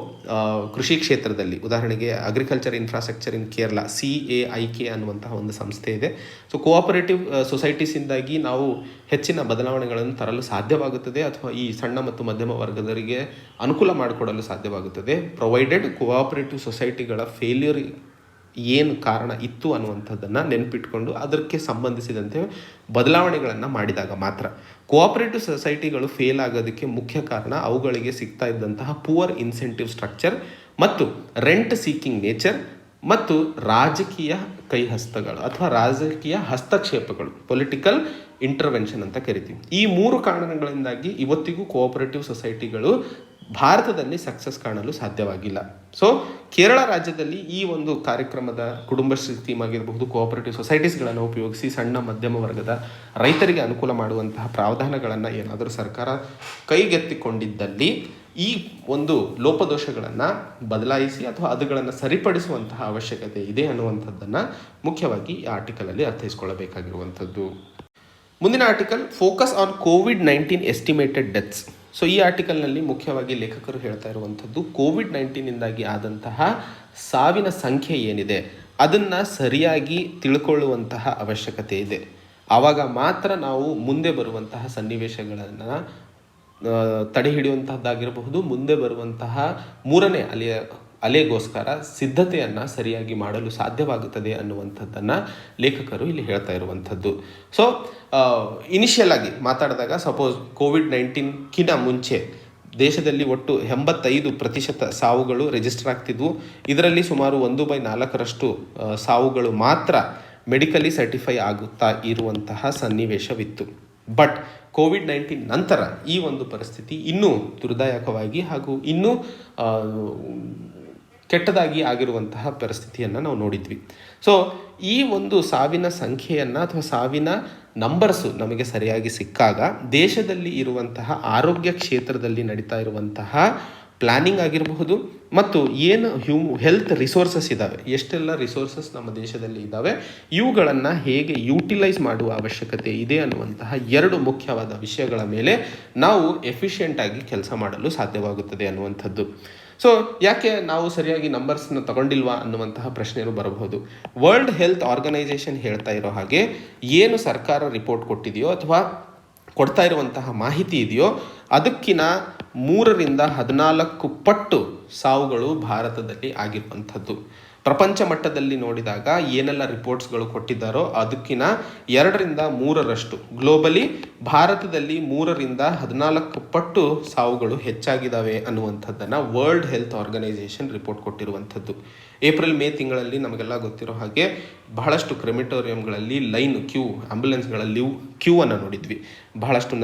ಕೃಷಿ ಕ್ಷೇತ್ರದಲ್ಲಿ, ಉದಾಹರಣೆಗೆ ಅಗ್ರಿಕಲ್ಚರ್ ಇನ್ಫ್ರಾಸ್ಟ್ರಕ್ಚರ್ ಇನ್ ಕೇರಳ CAIK ಅನ್ನುವಂತಹ ಒಂದು ಸಂಸ್ಥೆ ಇದೆ. ಸೊ ಕೋಆಪರೇಟಿವ್ ಸೊಸೈಟೀಸಿಂದಾಗಿ ನಾವು ಹೆಚ್ಚಿನ ಬದಲಾವಣೆಗಳನ್ನು ತರಲು ಸಾಧ್ಯವಾಗುತ್ತದೆ ಅಥವಾ ಈ ಸಣ್ಣ ಮತ್ತು ಮಧ್ಯಮ ವರ್ಗದವರಿಗೆ ಅನುಕೂಲ ಮಾಡಿಕೊಡಲು ಸಾಧ್ಯವಾಗುತ್ತದೆ, ಪ್ರೊವೈಡೆಡ್ ಕೋಆಪರೇಟಿವ್ ಸೊಸೈಟಿಗಳ ಫೇಲ್ಯೂರ್ ಏನು ಕಾರಣ ಇತ್ತು ಅನ್ನುವಂಥದ್ದನ್ನು ನೆನಪಿಟ್ಕೊಂಡು ಅದಕ್ಕೆ ಸಂಬಂಧಿಸಿದಂತೆ ಬದಲಾವಣೆಗಳನ್ನು ಮಾಡಿದಾಗ ಮಾತ್ರ. ಕೋಆಪರೇಟಿವ್ ಸೊಸೈಟಿಗಳು ಫೇಲ್ ಆಗೋದಕ್ಕೆ ಮುಖ್ಯ ಕಾರಣ ಅವುಗಳಿಗೆ ಸಿಗ್ತಾ ಇದ್ದಂತಹ ಪುವರ್ ಇನ್ಸೆಂಟಿವ್ ಸ್ಟ್ರಕ್ಚರ್ ಮತ್ತು ರೆಂಟ್ ಸೀಕಿಂಗ್ ನೇಚರ್ ಮತ್ತು ರಾಜಕೀಯ ಕೈಹಸ್ತಗಳು ಅಥವಾ ರಾಜಕೀಯ ಹಸ್ತಕ್ಷೇಪಗಳು, ಪೊಲಿಟಿಕಲ್ ಇಂಟರ್ವೆನ್ಷನ್ ಅಂತ ಕರಿತೀವಿ. ಈ 3 ಕಾರಣಗಳಿಂದಾಗಿ ಇವತ್ತಿಗೂ ಕೋಆಪರೇಟಿವ್ ಸೊಸೈಟಿಗಳು ಭಾರತದಲ್ಲಿ ಸಕ್ಸಸ್ ಕಾಣಲು ಸಾಧ್ಯವಾಗಿಲ್ಲ. ಸೊ ಕೇರಳ ರಾಜ್ಯದಲ್ಲಿ ಈ ಒಂದು ಕಾರ್ಯಕ್ರಮದ ಕುಟುಂಬಶ್ರೀ ಸ್ಕೀಮ್ ಆಗಿರಬಹುದು, ಕೋಆಪರೇಟಿವ್ ಸೊಸೈಟೀಸ್ಗಳನ್ನು ಉಪಯೋಗಿಸಿ ಸಣ್ಣ ಮಧ್ಯಮ ವರ್ಗದ ರೈತರಿಗೆ ಅನುಕೂಲ ಮಾಡುವಂತಹ ಪ್ರಾವಧಾನಗಳನ್ನು ಏನಾದರೂ ಸರ್ಕಾರ ಕೈಗೆತ್ತಿಕೊಂಡಿದ್ದಲ್ಲಿ ಈ ಒಂದು ಲೋಪದೋಷಗಳನ್ನು ಬದಲಾಯಿಸಿ ಅಥವಾ ಅವುಗಳನ್ನು ಸರಿಪಡಿಸುವಂತಹ ಅವಶ್ಯಕತೆ ಇದೆ ಅನ್ನುವಂಥದ್ದನ್ನು ಮುಖ್ಯವಾಗಿ ಈ ಆರ್ಟಿಕಲಲ್ಲಿ ಅರ್ಥೈಸ್ಕೊಳ್ಳಬೇಕಾಗಿರುವಂಥದ್ದು. ಮುಂದಿನ article focus on COVID-19 estimated deaths. So ಈ ಆರ್ಟಿಕಲ್ನಲ್ಲಿ ಮುಖ್ಯವಾಗಿ ಲೇಖಕರು ಹೇಳ್ತಾ ಇರುವಂಥದ್ದು COVID-19ಇಂದಾಗಿ ಆದಂತಹ ಸಾವಿನ ಸಂಖ್ಯೆ ಏನಿದೆ ಅದನ್ನು ಸರಿಯಾಗಿ ತಿಳ್ಕೊಳ್ಳುವಂತಹ ಅವಶ್ಯಕತೆ ಇದೆ. ಆವಾಗ ಮಾತ್ರ ನಾವು ಮುಂದೆ ಬರುವಂತಹ ಸನ್ನಿವೇಶಗಳನ್ನು ತಡೆ ಹಿಡಿಯುವಂತಹದ್ದಾಗಿರಬಹುದು, ಮುಂದೆ ಬರುವಂತಹ 3ನೇ ಅಲೆಗೋಸ್ಕರ ಸಿದ್ಧತೆಯನ್ನು ಸರಿಯಾಗಿ ಮಾಡಲು ಸಾಧ್ಯವಾಗುತ್ತದೆ ಅನ್ನುವಂಥದ್ದನ್ನು ಲೇಖಕರು ಇಲ್ಲಿ ಹೇಳ್ತಾ ಇರುವಂಥದ್ದು. ಸೊ ಇನಿಷಿಯಲ್ ಆಗಿ ಮಾತಾಡಿದಾಗ ಸಪೋಸ್ COVID-19ಕ್ಕಿಂತ ಮುಂಚೆ ದೇಶದಲ್ಲಿ ಒಟ್ಟು 85% ಸಾವುಗಳು ರಿಜಿಸ್ಟರ್ ಆಗ್ತಿದ್ವು. ಇದರಲ್ಲಿ ಸುಮಾರು 1/4 ಸಾವುಗಳು ಮಾತ್ರ ಮೆಡಿಕಲಿ ಸರ್ಟಿಫೈ ಆಗುತ್ತಾ ಇರುವಂತಹ ಸನ್ನಿವೇಶವಿತ್ತು. ಬಟ್ COVID-19 ನಂತರ ಈ ಒಂದು ಪರಿಸ್ಥಿತಿ ಇನ್ನೂ ದುರ್ದಾಯಕವಾಗಿ ಹಾಗೂ ಇನ್ನೂ ಕೆಟ್ಟದಾಗಿ ಆಗಿರುವಂತಹ ಪರಿಸ್ಥಿತಿಯನ್ನು ನಾವು ನೋಡಿದ್ವಿ. ಸೊ ಈ ಒಂದು ಸಾವಿನ ಸಂಖ್ಯೆಯನ್ನು ಅಥವಾ ಸಾವಿನ ನಂಬರ್ಸು ನಮಗೆ ಸರಿಯಾಗಿ ಸಿಕ್ಕಾಗ ದೇಶದಲ್ಲಿ ಇರುವಂತಹ ಆರೋಗ್ಯ ಕ್ಷೇತ್ರದಲ್ಲಿ ನಡೀತಾ ಇರುವಂತಹ ಪ್ಲ್ಯಾನಿಂಗ್ ಆಗಿರಬಹುದು ಮತ್ತು ಏನು ಹೆಲ್ತ್ ರಿಸೋರ್ಸಸ್ ಇದ್ದಾವೆ, ಎಷ್ಟೆಲ್ಲ ರಿಸೋರ್ಸಸ್ ನಮ್ಮ ದೇಶದಲ್ಲಿ ಇದ್ದಾವೆ, ಇವುಗಳನ್ನು ಹೇಗೆ ಯೂಟಿಲೈಸ್ ಮಾಡುವ ಅವಶ್ಯಕತೆ ಇದೆ ಅನ್ನುವಂತಹ 2 ಮುಖ್ಯವಾದ ವಿಷಯಗಳ ಮೇಲೆ ನಾವು ಎಫಿಷಿಯೆಂಟಾಗಿ ಕೆಲಸ ಮಾಡಲು ಸಾಧ್ಯವಾಗುತ್ತದೆ ಅನ್ನುವಂಥದ್ದು. ಸೊ ಯಾಕೆ ನಾವು ಸರಿಯಾಗಿ ನಂಬರ್ಸ್ನ ತಗೊಂಡಿಲ್ವಾ ಅನ್ನುವಂತಹ ಪ್ರಶ್ನೆಯೂ ಬರಬಹುದು. ವರ್ಲ್ಡ್ ಹೆಲ್ತ್ ಆರ್ಗನೈಸೇಷನ್ ಹೇಳ್ತಾ ಇರೋ ಹಾಗೆ ಏನು ಸರ್ಕಾರ ರಿಪೋರ್ಟ್ ಕೊಟ್ಟಿದೆಯೋ ಅಥವಾ ಕೊಡ್ತಾ ಇರುವಂತಹ ಮಾಹಿತಿ ಇದೆಯೋ ಅದಕ್ಕಿಂತ 3ರಿಂದ 14 ಪಟ್ಟು ಸಾವುಗಳು ಭಾರತದಲ್ಲಿ ಆಗಿರುವಂಥದ್ದು. ಪ್ರಪಂಚ ಮಟ್ಟದಲ್ಲಿ ನೋಡಿದಾಗ ಏನೆಲ್ಲ ರಿಪೋರ್ಟ್ಸ್ಗಳು ಕೊಟ್ಟಿದ್ದಾರೋ ಅದಕ್ಕಿಂತ 2ರಿಂದ 3ರಷ್ಟು ಗ್ಲೋಬಲಿ ಭಾರತದಲ್ಲಿ 3ರಿಂದ 14 ಪಟ್ಟು ಸಾವುಗಳು ಹೆಚ್ಚಾಗಿದ್ದಾವೆ ಅನ್ನುವಂಥದ್ದನ್ನು ವರ್ಲ್ಡ್ ಹೆಲ್ತ್ ಆರ್ಗನೈಸೇಷನ್ ರಿಪೋರ್ಟ್ ಕೊಟ್ಟಿರುವಂಥದ್ದು. ಏಪ್ರಿಲ್ ಮೇ ತಿಂಗಳಲ್ಲಿ ನಮಗೆಲ್ಲ ಗೊತ್ತಿರೋ ಹಾಗೆ ಬಹಳಷ್ಟು ಕ್ರೆಮಿಟೋರಿಯಂಗಳಲ್ಲಿ ಆಂಬ್ಯುಲೆನ್ಸ್ಗಳಲ್ಲಿ ಕ್ಯೂ ಅನ್ನು ನೋಡಿದ್ವಿ. ಬಹಳಷ್ಟು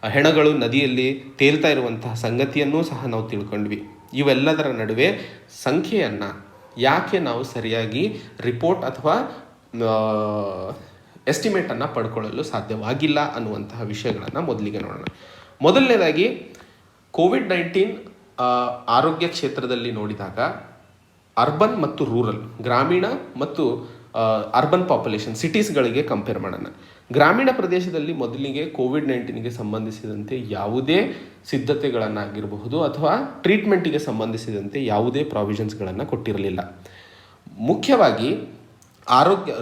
ಹೆಣಗಳು ನದಿಯಲ್ಲಿ ತೇಲ್ತಾ ಇರುವಂತಹ ಸಂಗತಿಯನ್ನೂ ಸಹ ನಾವು ತಿಳ್ಕೊಂಡ್ವಿ. ಇವೆಲ್ಲದರ ನಡುವೆ ಸಂಖ್ಯೆಯನ್ನು ಯಾಕೆ ನಾವು ಸರಿಯಾಗಿ ರಿಪೋರ್ಟ್ ಅಥವಾ ಎಸ್ಟಿಮೇಟನ್ನು ಪಡ್ಕೊಳ್ಳಲು ಸಾಧ್ಯವಾಗಿಲ್ಲ ಅನ್ನುವಂತಹ ವಿಷಯಗಳನ್ನು ಮೊದಲಿಗೆ ನೋಡೋಣ. ಮೊದಲನೇದಾಗಿ COVID-19 ಆರೋಗ್ಯ ಕ್ಷೇತ್ರದಲ್ಲಿ ನೋಡಿದಾಗ ಅರ್ಬನ್ ಮತ್ತು ರೂರಲ್, ಗ್ರಾಮೀಣ ಮತ್ತು ಅರ್ಬನ್ ಪಾಪ್ಯುಲೇಷನ್ ಸಿಟೀಸ್ಗಳಿಗೆ ಕಂಪೇರ್ ಮಾಡೋಣ. ಗ್ರಾಮೀಣ ಪ್ರದೇಶದಲ್ಲಿ ಮೊದಲಿಗೆ COVID-19ಗೆ ಸಂಬಂಧಿಸಿದಂತೆ ಯಾವುದೇ ಸಿದ್ಧತೆಗಳನ್ನಾಗಿರಬಹುದು ಅಥವಾ ಟ್ರೀಟ್ಮೆಂಟಿಗೆ ಸಂಬಂಧಿಸಿದಂತೆ ಯಾವುದೇ ಪ್ರಾವಿಷನ್ಸ್ಗಳನ್ನು ಕೊಟ್ಟಿರಲಿಲ್ಲ. ಮುಖ್ಯವಾಗಿ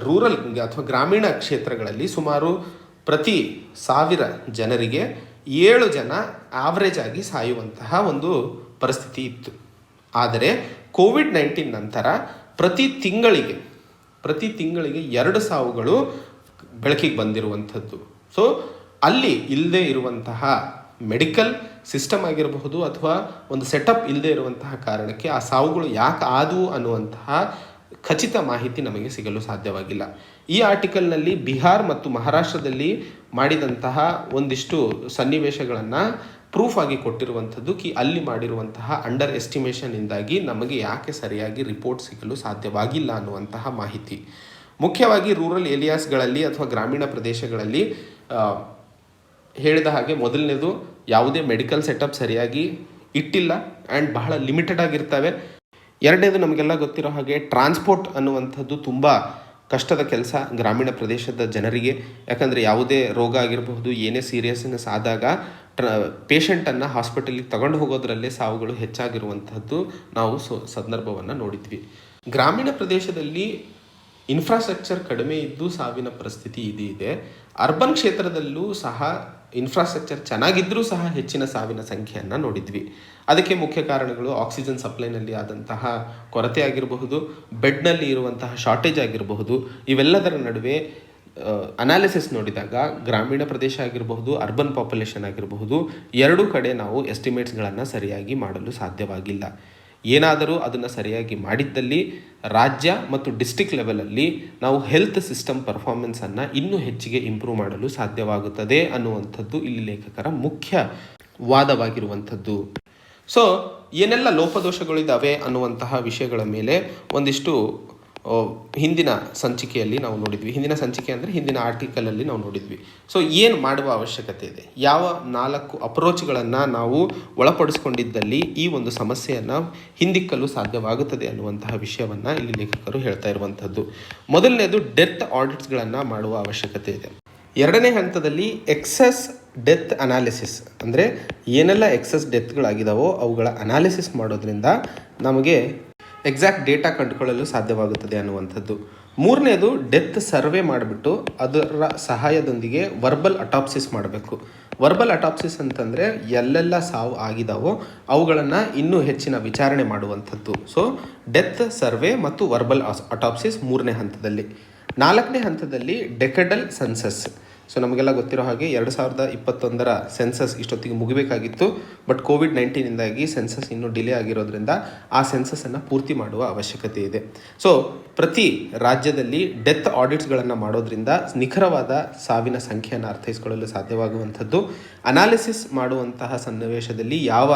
ರೂರಲ್ಗೆ ಅಥವಾ ಗ್ರಾಮೀಣ ಕ್ಷೇತ್ರಗಳಲ್ಲಿ ಸುಮಾರು ಪ್ರತಿ 1000 ಜನರಿಗೆ 7 ಜನ ಆವ್ರೇಜ್ ಆಗಿ ಸಾಯುವಂತಹ ಒಂದು ಪರಿಸ್ಥಿತಿ ಇತ್ತು. ಆದರೆ ಕೋವಿಡ್-19 ನಂತರ ಪ್ರತಿ ತಿಂಗಳಿಗೆ 2 ಸಾವುಗಳು ಬೆಳಕಿಗೆ ಬಂದಿರುವಂಥದ್ದು. ಸೊ ಅಲ್ಲಿ ಇಲ್ಲದೆ ಇರುವಂತಹ ಮೆಡಿಕಲ್ ಸಿಸ್ಟಮ್ ಆಗಿರಬಹುದು ಅಥವಾ ಒಂದು ಸೆಟಪ್ ಇಲ್ಲದೆ ಇರುವಂತಹ ಕಾರಣಕ್ಕೆ ಆ ಸಾವುಗಳು ಯಾಕೆ ಆದವು ಅನ್ನುವಂತಹ ಖಚಿತ ಮಾಹಿತಿ ನಮಗೆ ಸಿಗಲು ಸಾಧ್ಯವಾಗಿಲ್ಲ. ಈ ಆರ್ಟಿಕಲ್ನಲ್ಲಿ ಬಿಹಾರ್ ಮತ್ತು ಮಹಾರಾಷ್ಟ್ರದಲ್ಲಿ ಮಾಡಿದಂತಹ ಒಂದಿಷ್ಟು ಸನ್ನಿವೇಶಗಳನ್ನು ಪ್ರೂಫ್ ಆಗಿ ಕೊಟ್ಟಿರುವಂಥದ್ದು ಅಲ್ಲಿ ಮಾಡಿರುವಂತಹ ಅಂಡರ್ ಎಸ್ಟಿಮೇಷನ್ನಿಂದಾಗಿ ನಮಗೆ ಯಾಕೆ ಸರಿಯಾಗಿ ರಿಪೋರ್ಟ್ ಸಿಗಲು ಸಾಧ್ಯವಾಗಿಲ್ಲ ಅನ್ನುವಂತಹ ಮಾಹಿತಿ. ಮುಖ್ಯವಾಗಿ ರೂರಲ್ ಏರಿಯಾಸ್ಗಳಲ್ಲಿ ಅಥವಾ ಗ್ರಾಮೀಣ ಪ್ರದೇಶಗಳಲ್ಲಿ ಹೇಳಿದ ಹಾಗೆ ಮೊದಲನೇದು ಯಾವುದೇ ಮೆಡಿಕಲ್ ಸೆಟಪ್ ಸರಿಯಾಗಿ ಇಟ್ಟಿಲ್ಲ ಆ್ಯಂಡ್ ಬಹಳ ಲಿಮಿಟೆಡ್ ಆಗಿರ್ತವೆ. ಎರಡನೇದು ನಮಗೆಲ್ಲ ಗೊತ್ತಿರೋ ಹಾಗೆ ಟ್ರಾನ್ಸ್ಪೋರ್ಟ್ ಅನ್ನುವಂಥದ್ದು ತುಂಬ ಕಷ್ಟದ ಕೆಲಸ ಗ್ರಾಮೀಣ ಪ್ರದೇಶದ ಜನರಿಗೆ. ಯಾಕಂದರೆ ಯಾವುದೇ ರೋಗ ಆಗಿರಬಹುದು, ಏನೇ ಸೀರಿಯಸ್ನೆಸ್ ಆದಾಗ ಪೇಷಂಟನ್ನು ಹಾಸ್ಪಿಟಲಿಗೆ ತಗೊಂಡು ಹೋಗೋದ್ರಲ್ಲೇ ಸಾವುಗಳು ಹೆಚ್ಚಾಗಿರುವಂಥದ್ದು ನಾವು ಸಂದರ್ಭವನ್ನು ನೋಡಿದ್ವಿ. ಗ್ರಾಮೀಣ ಪ್ರದೇಶದಲ್ಲಿ ಇನ್ಫ್ರಾಸ್ಟ್ರಕ್ಚರ್ ಕಡಿಮೆ ಇದ್ದು ಸಾವಿನ ಪರಿಸ್ಥಿತಿ ಇದೆ. ಅರ್ಬನ್ ಕ್ಷೇತ್ರದಲ್ಲೂ ಸಹ ಇನ್ಫ್ರಾಸ್ಟ್ರಕ್ಚರ್ ಚೆನ್ನಾಗಿದ್ದರೂ ಸಹ ಹೆಚ್ಚಿನ ಸಾವಿನ ಸಂಖ್ಯೆಯನ್ನು ನೋಡಿದ್ವಿ. ಅದಕ್ಕೆ ಮುಖ್ಯ ಕಾರಣಗಳು ಆಕ್ಸಿಜನ್ ಸಪ್ಲೈನಲ್ಲಿ ಆದಂತಹ ಕೊರತೆ ಆಗಿರಬಹುದು, ಬೆಡ್ನಲ್ಲಿ ಇರುವಂತಹ ಶಾರ್ಟೇಜ್ ಆಗಿರಬಹುದು. ಇವೆಲ್ಲದರ ನಡುವೆ ಅನಾಲಿಸಿಸ್ ನೋಡಿದಾಗ ಗ್ರಾಮೀಣ ಪ್ರದೇಶ ಆಗಿರಬಹುದು, ಅರ್ಬನ್ ಪಾಪ್ಯುಲೇಷನ್ ಆಗಿರಬಹುದು, ಎರಡೂ ಕಡೆ ನಾವು ಎಸ್ಟಿಮೇಟ್ಸ್ಗಳನ್ನು ಸರಿಯಾಗಿ ಮಾಡಲು ಸಾಧ್ಯವಾಗಿಲ್ಲ. ಏನಾದರೂ ಅದನ್ನು ಸರಿಯಾಗಿ ಮಾಡಿದ್ದಲ್ಲಿ ರಾಜ್ಯ ಮತ್ತು ಡಿಸ್ಟ್ರಿಕ್ಟ್ ಲೆವೆಲಲ್ಲಿ ನಾವು ಹೆಲ್ತ್ ಸಿಸ್ಟಮ್ ಪರ್ಫಾರ್ಮೆನ್ಸನ್ನು ಇನ್ನೂ ಹೆಚ್ಚಿಗೆ ಇಂಪ್ರೂವ್ ಮಾಡಲು ಸಾಧ್ಯವಾಗುತ್ತದೆ ಅನ್ನುವಂಥದ್ದು ಇಲ್ಲಿ ಲೇಖಕರ ಮುಖ್ಯ ವಾದವಾಗಿರುವಂಥದ್ದು. ಸೊ ಏನೆಲ್ಲ ಲೋಪದೋಷಗಳಿದ್ದಾವೆ ಅನ್ನುವಂತಹ ವಿಷಯಗಳ ಮೇಲೆ ಒಂದಿಷ್ಟು ಹಿಂದಿನ ಸಂಚಿಕೆಯಲ್ಲಿ ನಾವು ನೋಡಿದ್ವಿ. ಹಿಂದಿನ ಸಂಚಿಕೆ ಅಂದರೆ ಹಿಂದಿನ ಆರ್ಟಿಕಲಲ್ಲಿ ನಾವು ನೋಡಿದ್ವಿ. ಸೊ ಏನು ಮಾಡುವ ಅವಶ್ಯಕತೆ ಇದೆ, ಯಾವ 4 ಅಪ್ರೋಚ್ಗಳನ್ನು ನಾವು ಒಳಪಡಿಸ್ಕೊಂಡಿದ್ದಲ್ಲಿ ಈ ಒಂದು ಸಮಸ್ಯೆಯನ್ನು ಹಿಂದಿಕ್ಕಲು ಸಾಧ್ಯವಾಗುತ್ತದೆ ಅನ್ನುವಂತಹ ವಿಷಯವನ್ನು ಇಲ್ಲಿ ಲೇಖಕರು ಹೇಳ್ತಾ ಇರುವಂಥದ್ದು. ಮೊದಲನೇದು ಡೆತ್ ಆಡಿಟ್ಸ್ಗಳನ್ನು ಮಾಡುವ ಅವಶ್ಯಕತೆ ಇದೆ. ಎರಡನೇ ಹಂತದಲ್ಲಿ ಎಕ್ಸಸ್ ಡೆತ್ ಅನಾಲಿಸಿಸ್, ಅಂದರೆ ಏನೆಲ್ಲ ಎಕ್ಸಸ್ ಡೆತ್ಗಳಾಗಿದ್ದಾವೋ ಅವುಗಳ ಅನಾಲಿಸಿಸ್ ಮಾಡೋದ್ರಿಂದ ನಮಗೆ ಎಕ್ಸಾಕ್ಟ್ ಡೇಟಾ ಕಂಡುಕೊಳ್ಳಲು ಸಾಧ್ಯವಾಗುತ್ತದೆ ಅನ್ನುವಂಥದ್ದು. ಮೂರನೇದು ಡೆತ್ ಸರ್ವೆ ಮಾಡಿಬಿಟ್ಟು ಅದರ ಸಹಾಯದೊಂದಿಗೆ ವರ್ಬಲ್ ಅಟಾಪ್ಸಿಸ್ ಮಾಡಬೇಕು. ವರ್ಬಲ್ ಅಟಾಪ್ಸಿಸ್ ಅಂತಂದರೆ ಎಲ್ಲೆಲ್ಲ ಸಾವು ಆಗಿದಾವೋ ಅವುಗಳನ್ನು ಇನ್ನೂ ಹೆಚ್ಚಿನ ವಿಚಾರಣೆ ಮಾಡುವಂಥದ್ದು. ಸೊ ಡೆತ್ ಸರ್ವೆ ಮತ್ತು ವರ್ಬಲ್ ಅಟಾಪ್ಸಿಸ್ ಮೂರನೇ ಹಂತದಲ್ಲಿ. ನಾಲ್ಕನೇ ಹಂತದಲ್ಲಿ ಡೆಕೆಡಲ್ ಸೆನ್ಸಸ್. ಸೊ ನಮಗೆಲ್ಲ ಗೊತ್ತಿರೋ ಹಾಗೆ 2021 ಸೆನ್ಸಸ್ ಇಷ್ಟೊತ್ತಿಗೆ ಮುಗಿಬೇಕಾಗಿತ್ತು. ಬಟ್ ಕೋವಿಡ್-19ಇಂದಾಗಿ ಸೆನ್ಸಸ್ ಇನ್ನೂ ಡಿಲೇ ಆಗಿರೋದ್ರಿಂದ ಆ ಸೆನ್ಸಸ್ಸನ್ನು ಪೂರ್ತಿ ಮಾಡುವ ಅವಶ್ಯಕತೆ ಇದೆ. ಸೊ ಪ್ರತಿ ರಾಜ್ಯದಲ್ಲಿ ಡೆತ್ ಆಡಿಟ್ಸ್ಗಳನ್ನು ಮಾಡೋದ್ರಿಂದ ನಿಖರವಾದ ಸಾವಿನ ಸಂಖ್ಯೆಯನ್ನು ಅರ್ಥೈಸಿಕೊಳ್ಳಲು ಸಾಧ್ಯವಾಗುವಂಥದ್ದು. ಅನಾಲಿಸಿಸ್ ಮಾಡುವಂತಹ ಸನ್ನಿವೇಶದಲ್ಲಿ ಯಾವ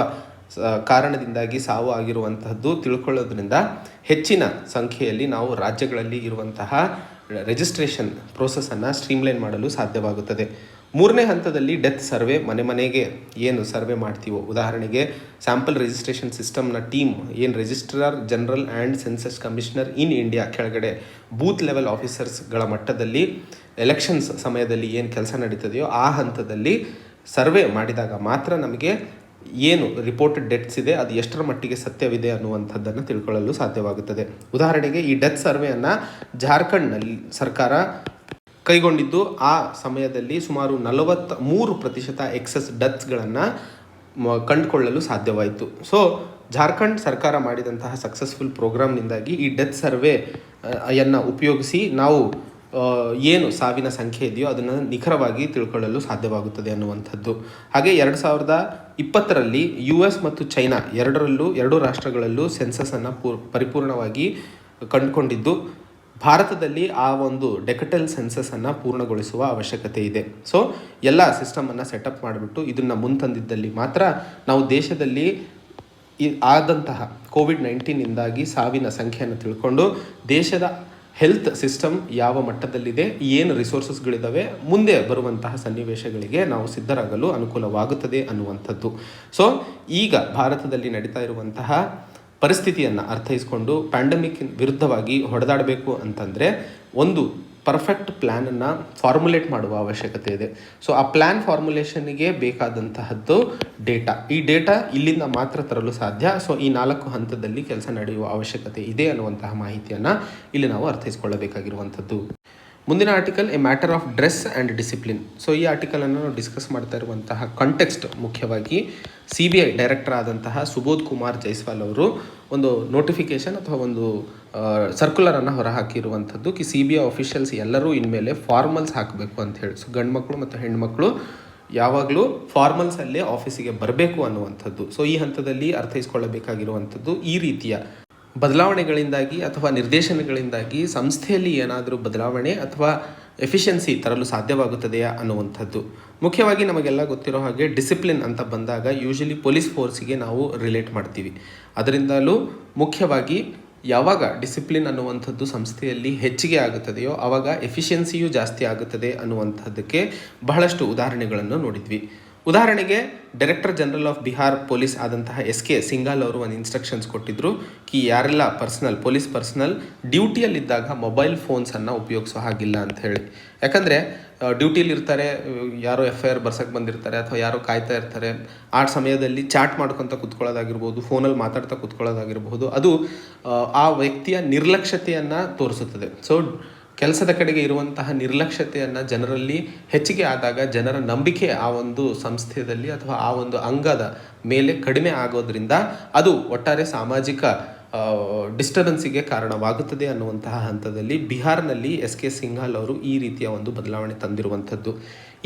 ಕಾರಣದಿಂದಾಗಿ ಸಾವು ಆಗಿರುವಂತಹದ್ದು ತಿಳ್ಕೊಳ್ಳೋದ್ರಿಂದ ಹೆಚ್ಚಿನ ಸಂಖ್ಯೆಯಲ್ಲಿ ನಾವು ರಾಜ್ಯಗಳಲ್ಲಿ ಇರುವಂತಹ ರಿಜಿಸ್ಟ್ರೇಷನ್ ಪ್ರೋಸೆಸನ್ನು ಸ್ಟ್ರೀಮ್ಲೈನ್ ಮಾಡಲು ಸಾಧ್ಯವಾಗುತ್ತದೆ. ಮೂರನೇ ಹಂತದಲ್ಲಿ ಡೆತ್ ಸರ್ವೆ, ಮನೆಗೆ ಏನು ಸರ್ವೆ ಮಾಡ್ತೀವೋ, ಉದಾಹರಣೆಗೆ ಸ್ಯಾಂಪಲ್ ರಿಜಿಸ್ಟ್ರೇಷನ್ ಸಿಸ್ಟಮ್ನ ಟೀಮ್ ಏನು registrar general and census commissioner in India ಕೆಳಗಡೆ ಬೂತ್ ಲೆವೆಲ್ ಆಫೀಸರ್ಸ್ಗಳ ಮಟ್ಟದಲ್ಲಿ ಎಲೆಕ್ಷನ್ಸ್ ಸಮಯದಲ್ಲಿ ಏನು ಕೆಲಸ ನಡೀತದೆಯೋ ಆ ಹಂತದಲ್ಲಿ ಸರ್ವೆ ಮಾಡಿದಾಗ ಮಾತ್ರ ನಮಗೆ ಏನು ರಿಪೋರ್ಟೆಡ್ ಡೆತ್ಸ್ ಇದೆ ಅದು ಎಷ್ಟರ ಮಟ್ಟಿಗೆ ಸತ್ಯವಿದೆ ಅನ್ನುವಂಥದ್ದನ್ನು ತಿಳ್ಕೊಳ್ಳಲು ಸಾಧ್ಯವಾಗುತ್ತದೆ. ಉದಾಹರಣೆಗೆ ಈ ಡೆತ್ ಸರ್ವೆಯನ್ನು ಜಾರ್ಖಂಡ್ನಲ್ಲಿ ಸರ್ಕಾರ ಕೈಗೊಂಡಿದ್ದು ಆ ಸಮಯದಲ್ಲಿ ಸುಮಾರು 43% ಎಕ್ಸಸ್ ಡೆತ್ಸ್ಗಳನ್ನು ಕಂಡುಕೊಳ್ಳಲು ಸಾಧ್ಯವಾಯಿತು. ಸೊ ಜಾರ್ಖಂಡ್ ಸರ್ಕಾರ ಮಾಡಿದಂತಹ ಸಕ್ಸಸ್ಫುಲ್ ಪ್ರೋಗ್ರಾಮ್ನಿಂದಾಗಿ ಈ ಡೆತ್ ಸರ್ವೆಯನ್ನು ಉಪಯೋಗಿಸಿ ನಾವು ಏನು ಸಾವಿನ ಸಂಖ್ಯೆ ಇದೆಯೋ ಅದನ್ನು ನಿಖರವಾಗಿ ತಿಳ್ಕೊಳ್ಳಲು ಸಾಧ್ಯವಾಗುತ್ತದೆ ಅನ್ನುವಂಥದ್ದು. ಹಾಗೆ 2020ರಲ್ಲಿ US ಮತ್ತು ಚೈನಾ ಎರಡೂ ರಾಷ್ಟ್ರಗಳಲ್ಲೂ ಸೆನ್ಸಸನ್ನು ಪರಿಪೂರ್ಣವಾಗಿ ಕಂಡುಕೊಂಡಿದ್ದು ಭಾರತದಲ್ಲಿ ಆ ಒಂದು ಡೆಕೆಟಲ್ ಸೆನ್ಸಸನ್ನು ಪೂರ್ಣಗೊಳಿಸುವ ಅವಶ್ಯಕತೆ ಇದೆ. ಸೊ ಎಲ್ಲ ಸಿಸ್ಟಮನ್ನು ಸೆಟಪ್ ಮಾಡಿಬಿಟ್ಟು ಇದನ್ನು ಮುಂತಂದಿದ್ದಲ್ಲಿ ಮಾತ್ರ ನಾವು ದೇಶದಲ್ಲಿ ಆದಂತಹ ಕೋವಿಡ್-19ಇಂದಾಗಿ ಸಾವಿನ ಸಂಖ್ಯೆಯನ್ನು ತಿಳ್ಕೊಂಡು ದೇಶದ ಹೆಲ್ತ್ ಸಿಸ್ಟಮ್ ಯಾವ ಮಟ್ಟದಲ್ಲಿದೆ, ಏನು ರಿಸೋರ್ಸಸ್ಗಳಿದ್ದಾವೆ, ಮುಂದೆ ಬರುವಂತಹ ಸನ್ನಿವೇಶಗಳಿಗೆ ನಾವು ಸಿದ್ಧರಾಗಲು ಅನುಕೂಲವಾಗುತ್ತದೆ ಅನ್ನುವಂಥದ್ದು. ಸೊ ಈಗ ಭಾರತದಲ್ಲಿ ನಡೀತಾ ಇರುವಂತಹ ಪರಿಸ್ಥಿತಿಯನ್ನು ಅರ್ಥೈಸ್ಕೊಂಡು ಪ್ಯಾಂಡಮಿಕ್ ವಿರುದ್ಧವಾಗಿ ಹೊಡೆದಾಡಬೇಕು ಅಂತಂದರೆ ಒಂದು ಪರ್ಫೆಕ್ಟ್ ಪ್ಲ್ಯಾನನ್ನು ಫಾರ್ಮುಲೇಟ್ ಮಾಡುವ ಅವಶ್ಯಕತೆ ಇದೆ. ಸೊ ಆ ಪ್ಲ್ಯಾನ್ ಫಾರ್ಮುಲೇಷನ್ಗೆ ಬೇಕಾದಂತಹದ್ದು ಡೇಟಾ. ಈ ಡೇಟಾ ಇಲ್ಲಿಂದ ಮಾತ್ರ ತರಲು ಸಾಧ್ಯ. ಸೊ ಈ 4 ಹಂತದಲ್ಲಿ ಕೆಲಸ ನಡೆಯುವ ಅವಶ್ಯಕತೆ ಇದೆ ಅನ್ನುವಂತಹ ಮಾಹಿತಿಯನ್ನು ಇಲ್ಲಿ ನಾವು ಅರ್ಥೈಸ್ಕೊಳ್ಳಬೇಕಾಗಿರುವಂಥದ್ದು. ಮುಂದಿನ article A matter of dress and discipline. So ಈ ಆರ್ಟಿಕಲನ್ನು ನಾವು ಡಿಸ್ಕಸ್ ಮಾಡ್ತಾ ಇರುವಂತಹ ಕಾಂಟೆಕ್ಸ್ಟ್ ಮುಖ್ಯವಾಗಿ CBI ಡೈರೆಕ್ಟರ್ ಆದಂತಹ ಸುಬೋಧ್ ಕುಮಾರ್ ಜೈಸ್ವಾಲ್ ಅವರು ಒಂದು ನೋಟಿಫಿಕೇಶನ್ ಅಥವಾ ಒಂದು ಸರ್ಕ್ಯುಲರನ್ನು ಹೊರಹಾಕಿರುವಂಥದ್ದು CBI ಆಫೀಷಿಯಲ್ಸ್ ಎಲ್ಲರೂ ಇನ್ಮೇಲೆ ಫಾರ್ಮಲ್ಸ್ ಹಾಕಬೇಕು ಅಂತ ಹೇಳಿ. ಸೊ ಗಂಡು ಮಕ್ಕಳು ಮತ್ತು ಹೆಣ್ಮಕ್ಳು ಯಾವಾಗಲೂ ಫಾರ್ಮಲ್ಸಲ್ಲೇ ಆಫೀಸಿಗೆ ಬರಬೇಕು ಅನ್ನುವಂಥದ್ದು. ಸೊ ಈ ಹಂತದಲ್ಲಿ ಅರ್ಥೈಸ್ಕೊಳ್ಳಬೇಕಾಗಿರುವಂಥದ್ದು ಈ ರೀತಿಯ ಬದಲಾವಣೆಗಳಿಂದಾಗಿ ಅಥವಾ ನಿರ್ದೇಶನಗಳಿಂದಾಗಿ ಸಂಸ್ಥೆಯಲ್ಲಿ ಏನಾದರೂ ಬದಲಾವಣೆ ಅಥವಾ ಎಫಿಷಿಯನ್ಸಿ ತರಲು ಸಾಧ್ಯವಾಗುತ್ತದೆಯಾ ಅನ್ನುವಂಥದ್ದು. ಮುಖ್ಯವಾಗಿ ನಮಗೆಲ್ಲ ಗೊತ್ತಿರೋ ಹಾಗೆ ಡಿಸಿಪ್ಲಿನ್ ಅಂತ ಬಂದಾಗ ಯೂಶಲಿ ಪೊಲೀಸ್ ಫೋರ್ಸಿಗೆ ನಾವು ರಿಲೇಟ್ ಮಾಡ್ತೀವಿ. ಅದರಿಂದಲೂ ಮುಖ್ಯವಾಗಿ ಯಾವಾಗ ಡಿಸಿಪ್ಲಿನ್ ಅನ್ನುವಂಥದ್ದು ಸಂಸ್ಥೆಯಲ್ಲಿ ಹೆಚ್ಚಿಗೆ ಆಗುತ್ತದೆಯೋ ಆವಾಗ ಎಫಿಷಿಯನ್ಸಿಯೂ ಜಾಸ್ತಿ ಆಗುತ್ತದೆ ಅನ್ನುವಂಥದ್ದಕ್ಕೆ ಬಹಳಷ್ಟು ಉದಾಹರಣೆಗಳನ್ನು ನೋಡಿದ್ವಿ. ಉದಾಹರಣೆಗೆ director general of Bihar police ಆದಂತಹ SK ಸಿಂಘಾಲ್ ಅವರು ಒಂದು ಇನ್ಸ್ಟ್ರಕ್ಷನ್ಸ್ ಕೊಟ್ಟಿದ್ದರು ಯಾರೆಲ್ಲ ಪೊಲೀಸ್ ಪರ್ಸನಲ್ ಡ್ಯೂಟಿಯಲ್ಲಿದ್ದಾಗ ಮೊಬೈಲ್ ಫೋನ್ಸನ್ನು ಉಪಯೋಗಿಸೋ ಹಾಗಿಲ್ಲ ಅಂತ ಹೇಳಿ. ಯಾಕಂದರೆ ಡ್ಯೂಟಿಲಿರ್ತಾರೆ, ಯಾರೋ FIR ಬರ್ಸಕ್ಕೆ ಬಂದಿರ್ತಾರೆ ಅಥವಾ ಯಾರೋ ಕಾಯ್ತಾ ಇರ್ತಾರೆ. ಆ ಸಮಯದಲ್ಲಿ ಚಾಟ್ ಮಾಡ್ಕೊತ ಕೂತ್ಕೊಳ್ಳೋದಾಗಿರ್ಬೋದು, ಫೋನಲ್ಲಿ ಮಾತಾಡ್ತಾ ಕೂತ್ಕೊಳ್ಳೋದಾಗಿರ್ಬೋದು, ಅದು ಆ ವ್ಯಕ್ತಿಯ ನಿರ್ಲಕ್ಷ್ಯತೆಯನ್ನು ತೋರಿಸುತ್ತದೆ. ಸೊ ಕೆಲಸದ ಕಡೆಗೆ ಇರುವಂತಹ ನಿರ್ಲಕ್ಷ್ಯತೆಯನ್ನು ಜನರಲ್ಲಿ ಹೆಚ್ಚಿಗೆ ಆದಾಗ ಜನರ ನಂಬಿಕೆ ಆ ಒಂದು ಸಂಸ್ಥೆಯಲ್ಲಿ ಅಥವಾ ಆ ಒಂದು ಅಂಗದ ಮೇಲೆ ಕಡಿಮೆ ಆಗೋದ್ರಿಂದ ಅದು ಒಟ್ಟಾರೆ ಸಾಮಾಜಿಕ ಡಿಸ್ಟರ್ಬೆನ್ಸಿಗೆ ಕಾರಣವಾಗುತ್ತದೆ ಅನ್ನುವಂತಹ ಹಂತದಲ್ಲಿ ಬಿಹಾರ್ನಲ್ಲಿ SK ಸಿಂಘಾಲ್ ಅವರು ಈ ರೀತಿಯ ಒಂದು ಬದಲಾವಣೆ ತಂದಿರುವಂಥದ್ದು.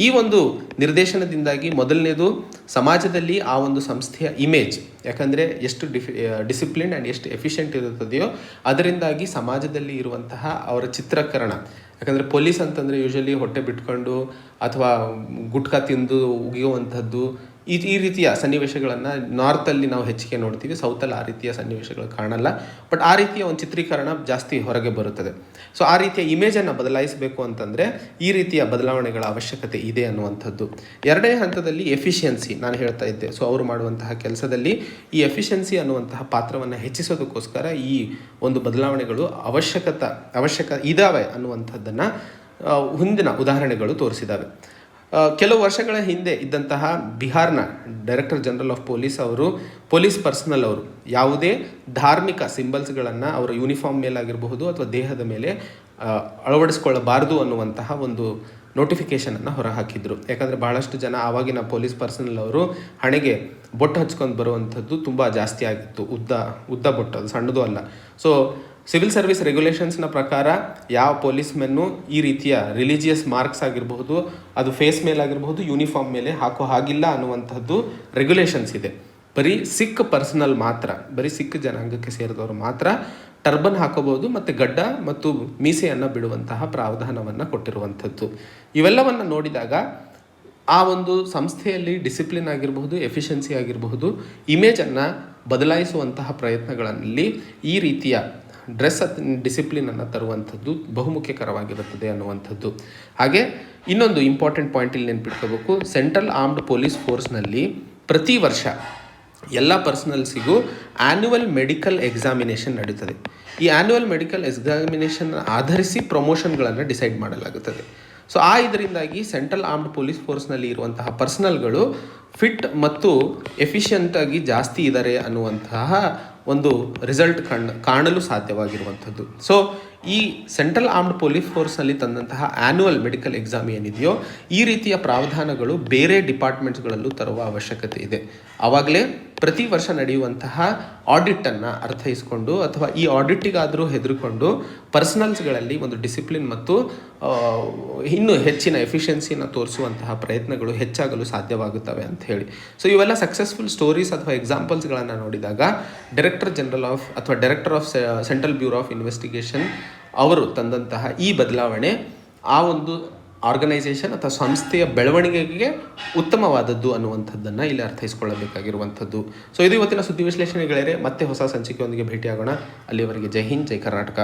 ಈ ಒಂದು ನಿರ್ದೇಶನದಿಂದಾಗಿ ಮೊದಲನೇದು ಸಮಾಜದಲ್ಲಿ ಆ ಒಂದು ಸಂಸ್ಥೆಯ ಇಮೇಜ್, ಯಾಕಂದರೆ ಎಷ್ಟು ಡಿಸಿಪ್ಲಿನ್ ಆ್ಯಂಡ್ ಎಷ್ಟು ಎಫಿಷಿಯೆಂಟ್ ಇರುತ್ತದೆಯೋ ಅದರಿಂದಾಗಿ ಸಮಾಜದಲ್ಲಿ ಇರುವಂತಹ ಅವರ ಚಿತ್ರೀಕರಣ. ಯಾಕಂದರೆ ಪೊಲೀಸ್ ಅಂತಂದರೆ ಯೂಶಲಿ ಹೊಟ್ಟೆ ಬಿಟ್ಕೊಂಡು ಅಥವಾ ಗುಟ್ಕಾ ತಿಂದು ಉಗಿಯುವಂಥದ್ದು ಈ ರೀತಿಯ ಸನ್ನಿವೇಶಗಳನ್ನು ನಾರ್ತಲ್ಲಿ ನಾವು ಹೆಚ್ಚಿಗೆ ನೋಡ್ತೀವಿ. ಸೌತಲ್ಲಿ ಆ ರೀತಿಯ ಸನ್ನಿವೇಶಗಳು ಕಾಣಲ್ಲ. ಬಟ್ ಆ ರೀತಿಯ ಒಂದು ಚಿತ್ರೀಕರಣ ಜಾಸ್ತಿ ಹೊರಗೆ ಬರುತ್ತದೆ. ಸೊ ಆ ರೀತಿಯ ಇಮೇಜನ್ನು ಬದಲಾಯಿಸಬೇಕು ಅಂತಂದರೆ ಈ ರೀತಿಯ ಬದಲಾವಣೆಗಳ ಅವಶ್ಯಕತೆ ಇದೆ ಅನ್ನುವಂಥದ್ದು. ಎರಡನೇ ಹಂತದಲ್ಲಿ ಎಫಿಷಿಯನ್ಸಿ ನಾನು ಹೇಳ್ತಾ ಇದ್ದೆ. ಸೊ ಅವರು ಮಾಡುವಂತಹ ಕೆಲಸದಲ್ಲಿ ಈ ಎಫಿಷಿಯನ್ಸಿ ಅನ್ನುವಂತಹ ಪಾತ್ರವನ್ನು ಹೆಚ್ಚಿಸೋದಕ್ಕೋಸ್ಕರ ಈ ಒಂದು ಬದಲಾವಣೆಗಳು ಅವಶ್ಯಕ ಇದ್ದಾವೆ ಅನ್ನುವಂಥದ್ದನ್ನು ಹಿಂದಿನ ಉದಾಹರಣೆಗಳು ತೋರಿಸಿದ್ದಾವೆ. ಕೆಲವು ವರ್ಷಗಳ ಹಿಂದೆ ಇದ್ದಂತಹ ಬಿಹಾರ್ನ ಡೈರೆಕ್ಟರ್ ಜನರಲ್ ಆಫ್ ಪೊಲೀಸ್ ಅವರು ಪೊಲೀಸ್ ಪರ್ಸನಲ್ ಅವರು ಯಾವುದೇ ಧಾರ್ಮಿಕ ಸಿಂಬಲ್ಸ್ಗಳನ್ನು ಅವರ ಯೂನಿಫಾರ್ಮ್ ಮೇಲಾಗಿರಬಹುದು ಅಥವಾ ದೇಹದ ಮೇಲೆ ಅಳವಡಿಸ್ಕೊಳ್ಳಬಾರದು ಅನ್ನುವಂತಹ ಒಂದು ನೋಟಿಫಿಕೇಷನನ್ನು ಹೊರಹಾಕಿದ್ರು. ಯಾಕಂದರೆ ಬಹಳಷ್ಟು ಜನ ಆವಾಗಿನ ಪೊಲೀಸ್ ಪರ್ಸನಲ್ ಅವರು ಹಣೆಗೆ ಬೊಟ್ಟು ಹಚ್ಕೊಂಡು ಬರುವಂಥದ್ದು ತುಂಬ ಜಾಸ್ತಿ ಆಗಿತ್ತು. ಉದ್ದ ಬೊಟ್ಟು, ಅದು ಸಣ್ಣದು ಅಲ್ಲ. ಸೊ ಸಿವಿಲ್ ಸರ್ವಿಸ್ ರೆಗ್ಯುಲೇಷನ್ಸ್ನ ಪ್ರಕಾರ ಯಾವ ಪೊಲೀಸ್ ಈ ರೀತಿಯ ರಿಲಿಜಿಯಸ್ ಮಾರ್ಕ್ಸ್ ಆಗಿರಬಹುದು, ಅದು ಫೇಸ್ ಮೇಲಾಗಿರಬಹುದು, ಯೂನಿಫಾರ್ಮ್ ಮೇಲೆ ಹಾಕೋ ಹಾಗಿಲ್ಲ ಅನ್ನುವಂಥದ್ದು ರೆಗ್ಯುಲೇಷನ್ಸ್ ಇದೆ. ಬರೀ ಸಿಖ್ ಪರ್ಸನಲ್ ಮಾತ್ರ, ಬರೀ ಸಿಖ್ ಜನಾಂಗಕ್ಕೆ ಸೇರಿದವರು ಮಾತ್ರ ಟರ್ಬನ್ ಹಾಕೋಬಹುದು ಮತ್ತು ಗಡ್ಡ ಮತ್ತು ಮೀಸೆಯನ್ನು ಬಿಡುವಂತಹ ಪ್ರಾವಧಾನವನ್ನು ಕೊಟ್ಟಿರುವಂಥದ್ದು. ಇವೆಲ್ಲವನ್ನು ನೋಡಿದಾಗ ಆ ಒಂದು ಸಂಸ್ಥೆಯಲ್ಲಿ ಡಿಸಿಪ್ಲಿನ್ ಆಗಿರಬಹುದು, ಎಫಿಷಿಯನ್ಸಿ ಆಗಿರಬಹುದು, ಇಮೇಜನ್ನು ಬದಲಾಯಿಸುವಂತಹ ಪ್ರಯತ್ನಗಳಲ್ಲಿ ಈ ರೀತಿಯ ಡ್ರೆಸ್ ಡಿಸಿಪ್ಲಿನನ್ನು ತರುವಂಥದ್ದು ಬಹುಮುಖ್ಯಕರವಾಗಿರುತ್ತದೆ ಅನ್ನುವಂಥದ್ದು. ಹಾಗೆ ಇನ್ನೊಂದು ಇಂಪಾರ್ಟೆಂಟ್ ಪಾಯಿಂಟ್ ಇಲ್ಲಿ ನೆನ್ಪಿಟ್ಕೋಬೇಕು. ಸೆಂಟ್ರಲ್ ಆರ್ಮ್ಡ್ ಪೊಲೀಸ್ ಫೋರ್ಸ್ನಲ್ಲಿ ಪ್ರತಿ ವರ್ಷ ಎಲ್ಲ ಪರ್ಸನಲ್ಸಿಗೂ ಆ್ಯನ್ಯುವಲ್ ಮೆಡಿಕಲ್ ಎಕ್ಸಾಮಿನೇಷನ್ ನಡೀತದೆ. ಈ ಆ್ಯನ್ಯುವಲ್ ಮೆಡಿಕಲ್ ಎಕ್ಸಾಮಿನೇಷನ್ ಆಧರಿಸಿ ಪ್ರಮೋಷನ್ಗಳನ್ನು ಡಿಸೈಡ್ ಮಾಡಲಾಗುತ್ತದೆ. ಸೊ ಇದರಿಂದಾಗಿ ಸೆಂಟ್ರಲ್ ಆರ್ಮ್ಡ್ ಪೊಲೀಸ್ ಫೋರ್ಸ್ನಲ್ಲಿ ಇರುವಂತಹ ಪರ್ಸನಲ್ಗಳು ಫಿಟ್ ಮತ್ತು ಎಫಿಷಿಯೆಂಟಾಗಿ ಜಾಸ್ತಿ ಇದ್ದಾರೆ ಅನ್ನುವಂತಹ ಒಂದು ರಿಸಲ್ಟ್ ಕಾಣಲು ಸಾಧ್ಯವಾಗಿರುವಂಥದ್ದು. ಸೊ ಈ ಸೆಂಟ್ರಲ್ ಆರ್ಮ್ಡ್ ಪೊಲೀಸ್ ಫೋರ್ಸ್ನಲ್ಲಿ ತಂದಂತಹ ಆ್ಯನ್ಯುವಲ್ ಮೆಡಿಕಲ್ ಎಕ್ಸಾಮ್ ಏನಿದೆಯೋ ಈ ರೀತಿಯ ಪ್ರಾವಧಾನಗಳು ಬೇರೆ ಡಿಪಾರ್ಟ್ಮೆಂಟ್ಸ್ಗಳಲ್ಲೂ ತರುವ ಅವಶ್ಯಕತೆ ಇದೆ. ಆವಾಗಲೇ ಪ್ರತಿ ವರ್ಷ ನಡೆಯುವಂತಹ ಆಡಿಟನ್ನು ಅರ್ಥೈಸ್ಕೊಂಡು ಅಥವಾ ಈ ಆಡಿಟಿಗಾದರೂ ಹೆದರಿಕೊಂಡು ಪರ್ಸನಲ್ಸ್ಗಳಲ್ಲಿ ಒಂದು ಡಿಸಿಪ್ಲಿನ್ ಮತ್ತು ಇನ್ನೂ ಹೆಚ್ಚಿನ ಎಫಿಷಿಯನ್ಸಿನ ತೋರಿಸುವಂತಹ ಪ್ರಯತ್ನಗಳು ಹೆಚ್ಚಾಗಲು ಸಾಧ್ಯವಾಗುತ್ತವೆ ಅಂತ ಹೇಳಿ. ಸೊ ಇವೆಲ್ಲ ಸಕ್ಸಸ್ಫುಲ್ ಸ್ಟೋರೀಸ್ ಅಥವಾ ಎಕ್ಸಾಂಪಲ್ಸ್ಗಳನ್ನು ನೋಡಿದಾಗ director of central bureau of investigation ಅವರು ತಂದಂತಹ ಈ ಬದಲಾವಣೆ ಆ ಒಂದು ಆರ್ಗನೈಸೇಷನ್ ಅಥವಾ ಸಂಸ್ಥೆಯ ಬೆಳವಣಿಗೆಗೆ ಉತ್ತಮವಾದದ್ದು ಅನ್ನುವಂಥದ್ದನ್ನು ಇಲ್ಲಿ ಅರ್ಥೈಸ್ಕೊಳ್ಳಬೇಕಾಗಿರುವಂಥದ್ದು. ಸೊ ಇದು ಇವತ್ತಿನ ಸುದ್ದಿ ವಿಶ್ಲೇಷಣೆಗಳೇ. ಮತ್ತೆ ಹೊಸ ಸಂಚಿಕೆಯೊಂದಿಗೆ ಭೇಟಿಯಾಗೋಣ. ಅಲ್ಲಿವರೆಗೆ ಜೈ ಹಿಂದ್, ಜೈ ಕರ್ನಾಟಕ.